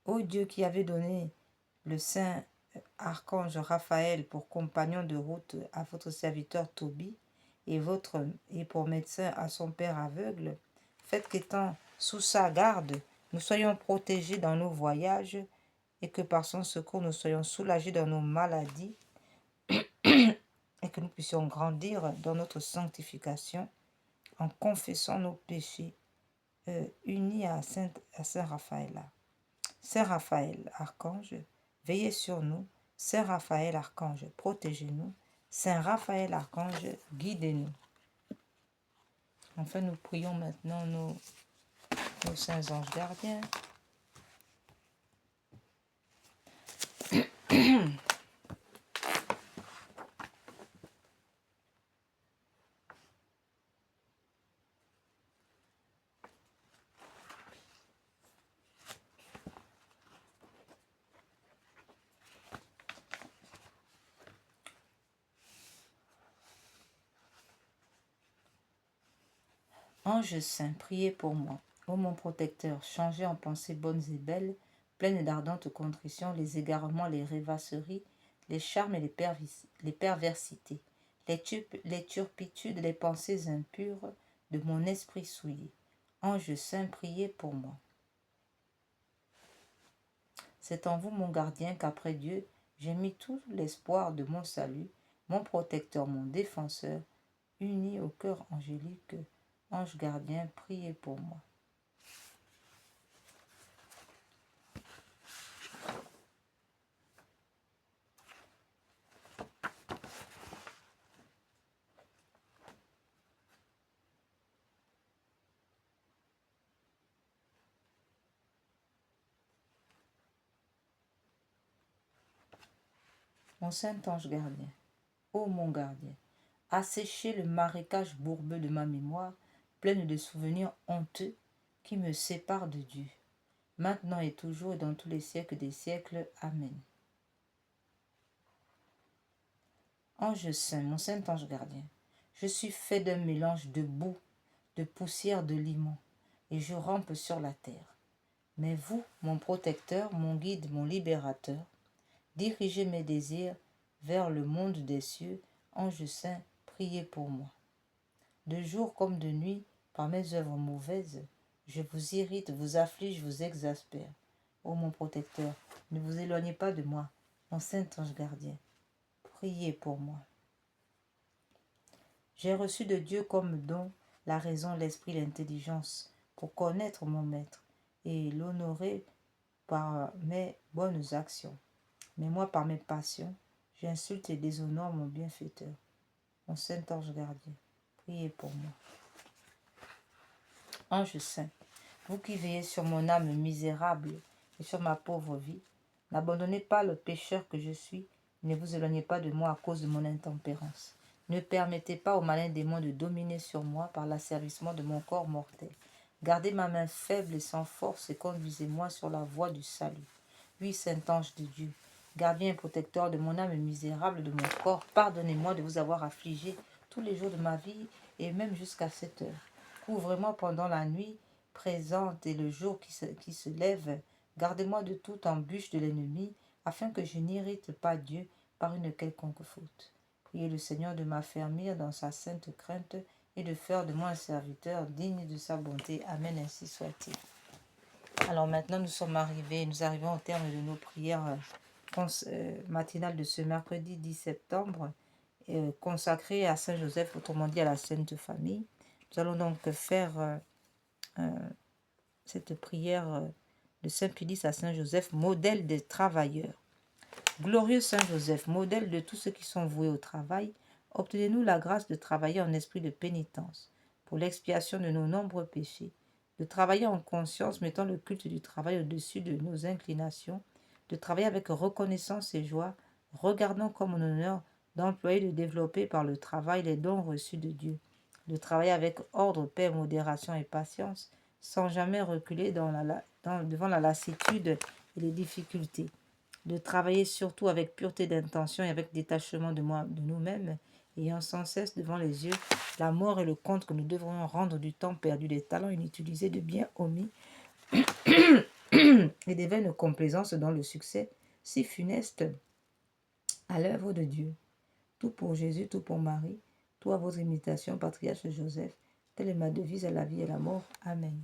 Ô Dieu qui avait donné le Saint Archange Raphaël pour compagnon de route à votre serviteur Tobie et pour médecin à son père aveugle, faites qu'étant sous sa garde, nous soyons protégés dans nos voyages et que par son secours nous soyons soulagés dans nos maladies et que nous puissions grandir dans notre sanctification en confessant nos péchés unis à Saint Raphaël. Saint Raphaël, Archange, veillez sur nous. Saint Raphaël, Archange, protégez-nous. Saint Raphaël, Archange, guidez-nous. Enfin, nous prions maintenant nos saints anges gardiens. Ange saint, priez pour moi. Ô mon protecteur, changez en pensées bonnes et belles, pleines d'ardente contrition, les égarements, les rêvasseries, les charmes et les perversités, les turpitudes, les pensées impures de mon esprit souillé. Ange saint, priez pour moi. C'est en vous, mon gardien, qu'après Dieu, j'ai mis tout l'espoir de mon salut, mon protecteur, mon défenseur, uni au cœur angélique. Ange gardien, priez pour moi. Mon saint ange gardien, ô mon gardien, asséchez le marécage bourbeux de ma mémoire, pleine de souvenirs honteux qui me séparent de Dieu, maintenant et toujours et dans tous les siècles des siècles. Amen. Ange saint, mon saint ange gardien, je suis fait d'un mélange de boue, de poussière, de limon, et je rampe sur la terre. Mais vous, mon protecteur, mon guide, mon libérateur, dirigez mes désirs vers le monde des cieux. Ange saint, priez pour moi. de jour comme de nuit, par mes œuvres mauvaises. Je vous irrite, vous afflige, vous exaspère. Ô mon protecteur, ne vous éloignez pas de moi, mon saint ange gardien. Priez pour moi. J'ai reçu de Dieu comme don la raison, l'esprit, l'intelligence, pour connaître mon maître et l'honorer par mes bonnes actions. Mais moi, par mes passions, j'insulte et déshonore mon bienfaiteur, mon saint ange gardien. Priez pour moi. Ange saint, vous qui veillez sur mon âme misérable et sur ma pauvre vie, n'abandonnez pas le pécheur que je suis, ne vous éloignez pas de moi à cause de mon intempérance. Ne permettez pas au malin démon de dominer sur moi par l'asservissement de mon corps mortel. Gardez ma main faible et sans force et conduisez-moi sur la voie du salut. Oui, saint ange de Dieu, gardien et protecteur de mon âme misérable, de mon corps, pardonnez-moi de vous avoir affligé tous les jours de ma vie et même jusqu'à cette heure. Couvrez-moi pendant la nuit présente et le jour qui se lève. Gardez-moi de toute embûche de l'ennemi, afin que je n'irrite pas Dieu par une quelconque faute. Priez le Seigneur de m'affermir dans sa sainte crainte et de faire de moi un serviteur digne de sa bonté. Amen, ainsi soit-il. Alors maintenant, nous arrivons au terme de nos prières matinales de ce mercredi 10 septembre, consacrées à Saint Joseph, autrement dit à la Sainte Famille. Nous allons donc faire cette prière de Saint Pilice à Saint Joseph, modèle des travailleurs. Glorieux Saint Joseph, modèle de tous ceux qui sont voués au travail, obtenez-nous la grâce de travailler en esprit de pénitence pour l'expiation de nos nombreux péchés, de travailler en conscience, mettant le culte du travail au-dessus de nos inclinations, de travailler avec reconnaissance et joie, regardant comme un honneur d'employer et de développer par le travail les dons reçus de Dieu, de travailler avec ordre, paix, modération et patience, sans jamais reculer devant la lassitude et les difficultés, de travailler surtout avec pureté d'intention et avec détachement de nous-mêmes, ayant sans cesse devant les yeux la mort et le compte que nous devrions rendre du temps perdu, des talents inutilisés, de biens omis et des vaines complaisances dans le succès si funeste à l'œuvre de Dieu. Tout pour Jésus, tout pour Marie, tout à votre imitation, patriarche Joseph. Telle est ma devise à la vie et à la mort. Amen.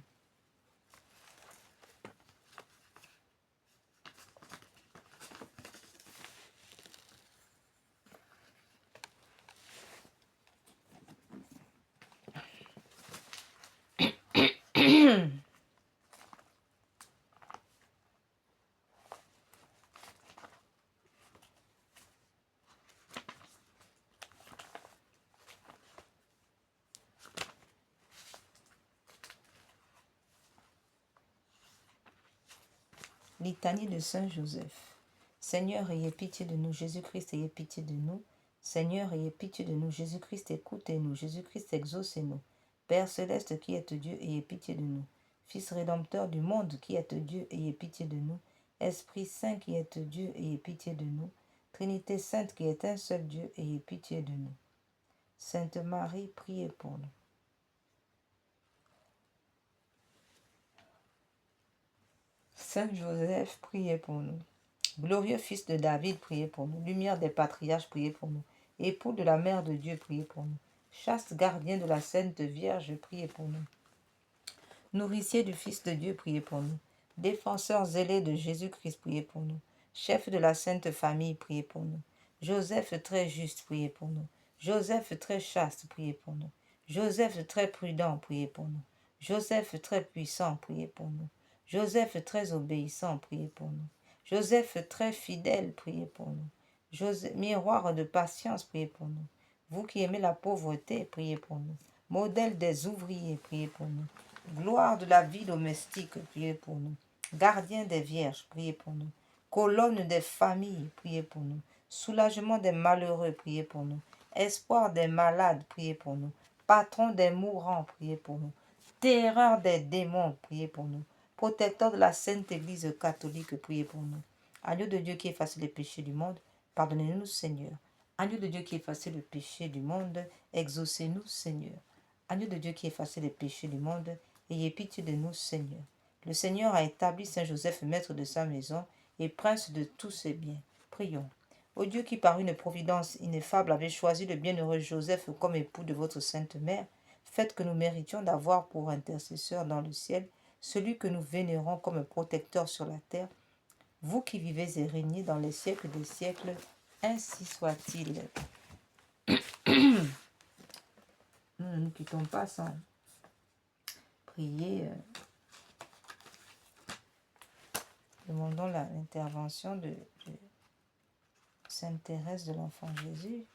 Litanie de Saint Joseph. Seigneur, ayez pitié de nous. Jésus-Christ, ayez pitié de nous. Seigneur, ayez pitié de nous. Jésus-Christ, écoutez-nous. Jésus-Christ, exaucez-nous. Père céleste qui êtes Dieu, ayez pitié de nous. Fils rédempteur du monde qui êtes Dieu, ayez pitié de nous. Esprit Saint qui êtes Dieu, ayez pitié de nous. Trinité Sainte qui est un seul Dieu, ayez pitié de nous. Sainte Marie, priez pour nous. Saint Joseph, priez pour nous. Glorieux fils de David, priez pour nous. Lumière des patriarches, priez pour nous. Époux de la mère de Dieu, priez pour nous. Chaste gardien de la Sainte Vierge, priez pour nous. Nourricier du Fils de Dieu, priez pour nous. Défenseur zélé de Jésus-Christ, priez pour nous. Chef de la Sainte Famille, priez pour nous. Joseph très juste, priez pour nous. Joseph très chaste, priez pour nous. Joseph très prudent, priez pour nous. Joseph très puissant, priez pour nous. Joseph très obéissant, priez pour nous. Joseph très fidèle, priez pour nous. Miroir de patience, priez pour nous. Vous qui aimez la pauvreté, priez pour nous. Modèle des ouvriers, priez pour nous. Gloire de la vie domestique, priez pour nous. Gardien des vierges, priez pour nous. Colonne des familles, priez pour nous. Soulagement des malheureux, priez pour nous. Espoir des malades, priez pour nous. Patron des mourants, priez pour nous. Terreur des démons, priez pour nous. Protecteur de la Sainte Église catholique, priez pour nous. Agneau de Dieu qui efface les péchés du monde, pardonnez-nous, Seigneur. Agneau de Dieu qui efface le péché du monde, exaucez-nous, Seigneur. Agneau de Dieu qui efface les péchés du monde, ayez pitié de nous, Seigneur. Le Seigneur a établi Saint Joseph, maître de sa maison et prince de tous ses biens. Prions. Ô Dieu qui par une providence ineffable avait choisi le bienheureux Joseph comme époux de votre sainte mère, faites que nous méritions d'avoir pour intercesseur dans le ciel celui que nous vénérons comme protecteur sur la terre, vous qui vivez et régnez dans les siècles des siècles, ainsi soit-il. Nous ne nous quittons pas sans prier. Demandons l'intervention de Sainte Thérèse de l'Enfant Jésus.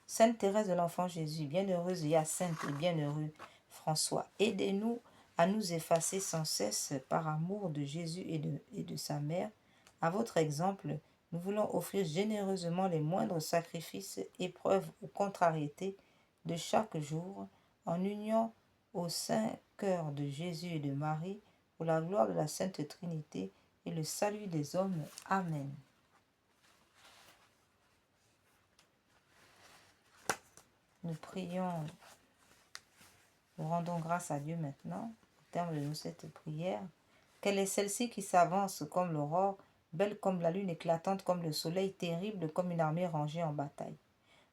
Sainte Thérèse de l'Enfant Jésus, bienheureuse Hyacinthe et bienheureux François, aidez-nous à nous effacer sans cesse par amour de Jésus et de sa mère. À votre exemple, nous voulons offrir généreusement les moindres sacrifices, épreuves ou contrariétés de chaque jour, en union au saint cœur de Jésus et de Marie, pour la gloire de la Sainte Trinité et le salut des hommes. Amen. Nous prions, nous rendons grâce à Dieu maintenant, au terme de cette prière. Quelle est celle-ci qui s'avance comme l'aurore, belle comme la lune, éclatante comme le soleil, terrible comme une armée rangée en bataille.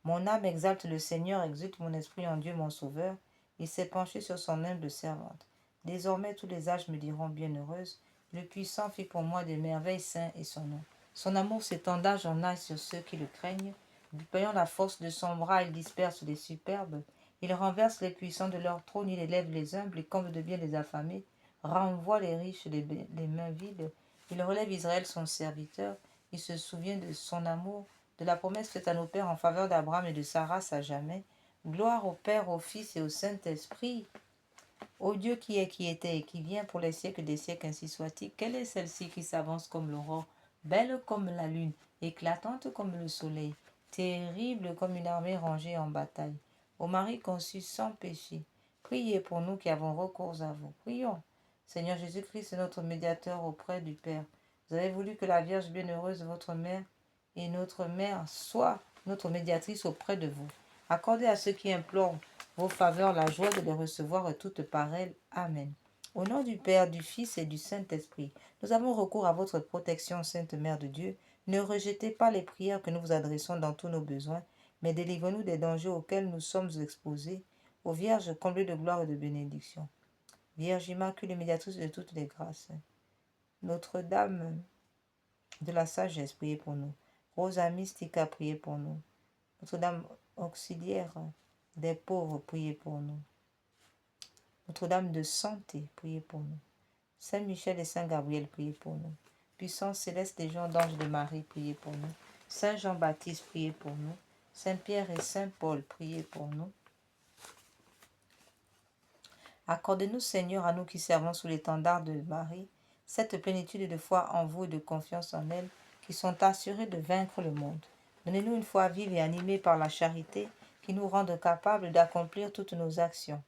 Mon âme exalte le Seigneur, exulte mon esprit en Dieu mon Sauveur. Il s'est penché sur son humble servante. Désormais tous les âges me diront bienheureuse. Le puissant fit pour moi des merveilles, saint est son nom. Son amour s'étend d'âge en âge sur ceux qui le craignent. Déployant la force de son bras, il disperse les superbes. Il renverse les puissants de leur trône, il élève les humbles et comble de bien les affamés. Renvoie les riches les mains vides. Il relève Israël son serviteur. Il se souvient de son amour, de la promesse faite à nos pères en faveur d'Abraham et de sa race à jamais. Gloire au Père, au Fils et au Saint-Esprit, ô Dieu qui est, qui était et qui vient pour les siècles des siècles, ainsi soit-il. Quelle est celle-ci qui s'avance comme l'aurore, belle comme la lune, éclatante comme le soleil, terrible comme une armée rangée en bataille. Ô Marie conçue sans péché, priez pour nous qui avons recours à vous. Prions. Seigneur Jésus-Christ, notre médiateur auprès du Père. Vous avez voulu que la Vierge bienheureuse, votre mère, et notre mère soit notre médiatrice auprès de vous. Accordez à ceux qui implorent vos faveurs la joie de les recevoir toutes par elle. Amen. Au nom du Père, du Fils et du Saint-Esprit, nous avons recours à votre protection, Sainte Mère de Dieu. Ne rejetez pas les prières que nous vous adressons dans tous nos besoins, mais délivrez-nous des dangers auxquels nous sommes exposés. Ô Vierge comblée de gloire et de bénédiction, Vierge Immaculée, médiatrice de toutes les grâces, Notre-Dame de la sagesse, priez pour nous. Rosa Mystica, priez pour nous. Notre-Dame auxiliaire des pauvres, priez pour nous. Notre-Dame de santé, priez pour nous. Saint Michel et Saint Gabriel, priez pour nous. Puissance céleste des gens d'ange de Marie, priez pour nous. Saint Jean-Baptiste, priez pour nous. Saint Pierre et Saint Paul, priez pour nous. Accordez-nous, Seigneur, à nous qui servons sous l'étendard de Marie, cette plénitude de foi en vous et de confiance en elle, qui sont assurés de vaincre le monde. Donnez-nous une foi vive et animée par la charité, qui nous rende capables d'accomplir toutes nos actions,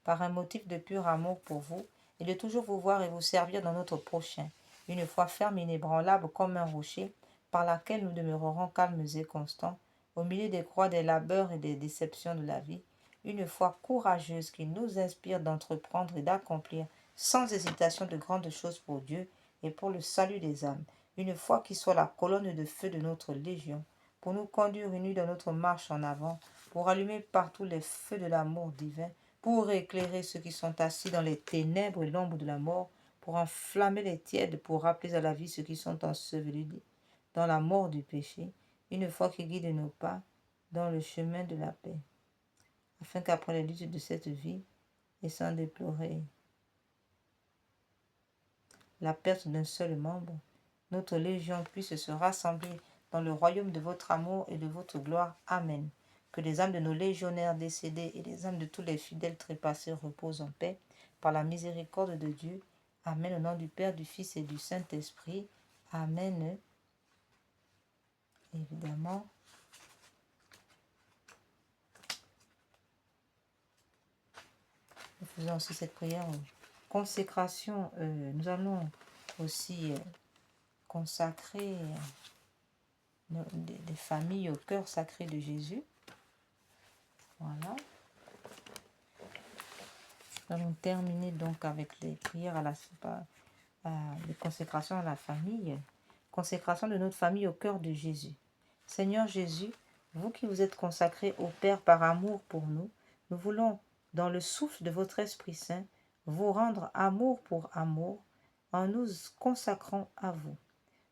par un motif de pur amour pour vous, et de toujours vous voir et vous servir dans notre prochain, une foi ferme et inébranlable comme un rocher, par laquelle nous demeurerons calmes et constants, au milieu des croix, des labeurs et des déceptions de la vie, une foi courageuse qui nous inspire d'entreprendre et d'accomplir sans hésitation de grandes choses pour Dieu et pour le salut des âmes, une foi qui soit la colonne de feu de notre légion, pour nous conduire unis dans notre marche en avant, pour allumer partout les feux de l'amour divin, pour éclairer ceux qui sont assis dans les ténèbres et l'ombre de la mort, pour enflammer les tièdes, pour rappeler à la vie ceux qui sont ensevelis dans la mort du péché, une foi qui guide nos pas dans le chemin de la paix, afin qu'après les luttes de cette vie, et sans déplorer la perte d'un seul membre, notre légion puisse se rassembler dans le royaume de votre amour et de votre gloire. Amen. Que les âmes de nos légionnaires décédés et les âmes de tous les fidèles trépassés reposent en paix par la miséricorde de Dieu. Amen. Au nom du Père, du Fils et du Saint-Esprit. Amen. Évidemment. Nous faisons aussi cette prière en consécration. Nous allons aussi consacrer des familles au cœur sacré de Jésus. Voilà. Nous allons terminer donc avec les prières à la les consécrations à la famille. Consécration de notre famille au cœur de Jésus. Seigneur Jésus, vous qui vous êtes consacré au Père par amour pour nous, nous voulons, dans le souffle de votre Esprit Saint, vous rendre amour pour amour en nous consacrant à vous.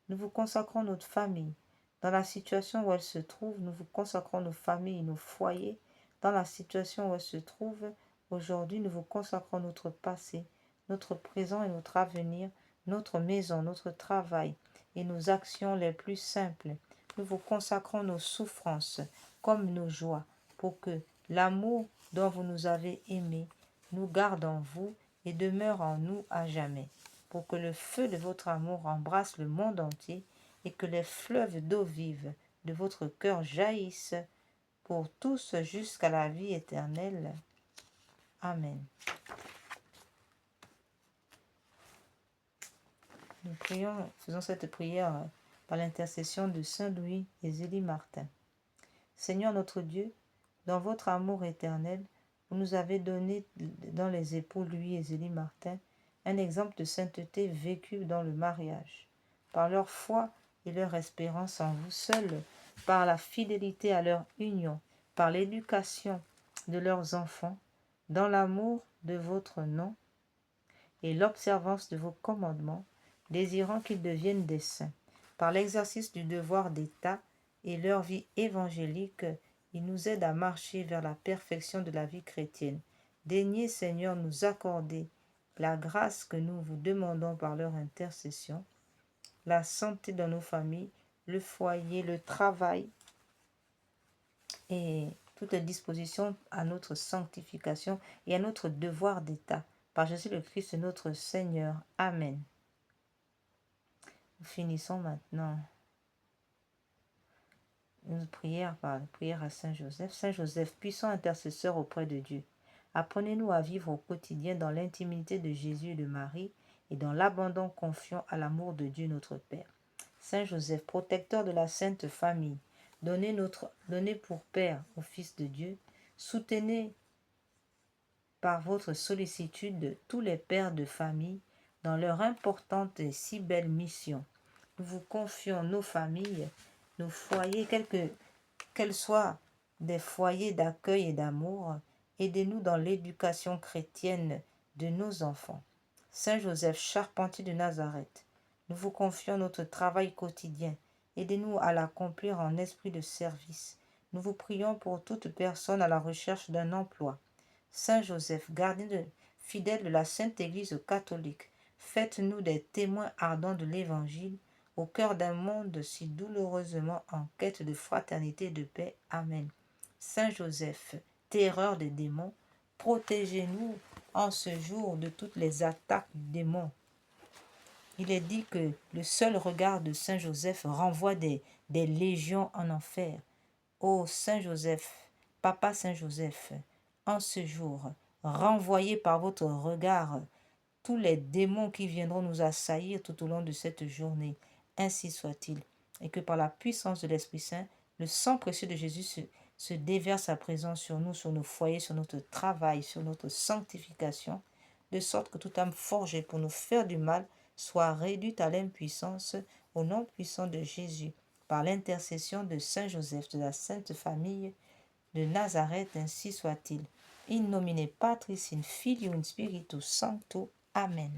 Nous vous consacrons notre famille. Dans la situation où elle se trouve, nous vous consacrons nos familles, nos foyers. Dans la situation où elle se trouve, aujourd'hui, nous vous consacrons notre passé, notre présent et notre avenir, notre maison, notre travail et nos actions les plus simples. Nous vous consacrons nos souffrances comme nos joies pour que l'amour dont vous nous avez aimés nous garde en vous et demeure en nous à jamais, pour que le feu de votre amour embrasse le monde entier et que les fleuves d'eau vive de votre cœur jaillissent pour tous jusqu'à la vie éternelle. Amen. Nous faisons cette prière par l'intercession de Saint Louis et Zélie Martin. Seigneur notre Dieu, dans votre amour éternel, vous nous avez donné dans les époux Louis et Zélie Martin un exemple de sainteté vécue dans le mariage. Par leur foi et leur espérance en vous seuls, par la fidélité à leur union, par l'éducation de leurs enfants, dans l'amour de votre nom et l'observance de vos commandements, désirant qu'ils deviennent des saints. Par l'exercice du devoir d'État et leur vie évangélique, ils nous aident à marcher vers la perfection de la vie chrétienne. Daignez, Seigneur, nous accorder la grâce que nous vous demandons par leur intercession, la santé dans nos familles, le foyer, le travail et toutes les dispositions à notre sanctification et à notre devoir d'État. Par Jésus le Christ, notre Seigneur. Amen. Nous finissons maintenant une prière par la prière à Saint Joseph. Saint Joseph, puissant intercesseur auprès de Dieu, apprenez-nous à vivre au quotidien dans l'intimité de Jésus et de Marie et dans l'abandon confiant à l'amour de Dieu notre Père. Saint Joseph, protecteur de la Sainte Famille, donnez pour Père au Fils de Dieu, soutenez par votre sollicitude tous les pères de famille dans leur importante et si belle mission. Nous vous confions nos familles, nos foyers, quels soient des foyers d'accueil et d'amour. Aidez-nous dans l'éducation chrétienne de nos enfants. Saint Joseph, charpentier de Nazareth, nous vous confions notre travail quotidien. Aidez-nous à l'accomplir en esprit de service. Nous vous prions pour toute personne à la recherche d'un emploi. Saint Joseph, gardien fidèle de la Sainte Église catholique, faites-nous des témoins ardents de l'Évangile au cœur d'un monde si douloureusement en quête de fraternité et de paix. Amen. Saint Joseph, terreur des démons, protégez-nous en ce jour de toutes les attaques du démon. Il est dit que le seul regard de Saint Joseph renvoie des légions en enfer. Ô Saint Joseph, Papa Saint Joseph, en ce jour, renvoyez par votre regard tous les démons qui viendront nous assaillir tout au long de cette journée. Ainsi soit-il. Et que par la puissance de l'Esprit Saint, le sang précieux de Jésus se déverse à présent sur nous, sur nos foyers, sur notre travail, sur notre sanctification, de sorte que toute âme forgée pour nous faire du mal soit réduite à l'impuissance au nom puissant de Jésus, par l'intercession de Saint Joseph de la Sainte Famille de Nazareth, ainsi soit-il. In nomine Patris, in Filio, in Spiritus Sancto. Amen.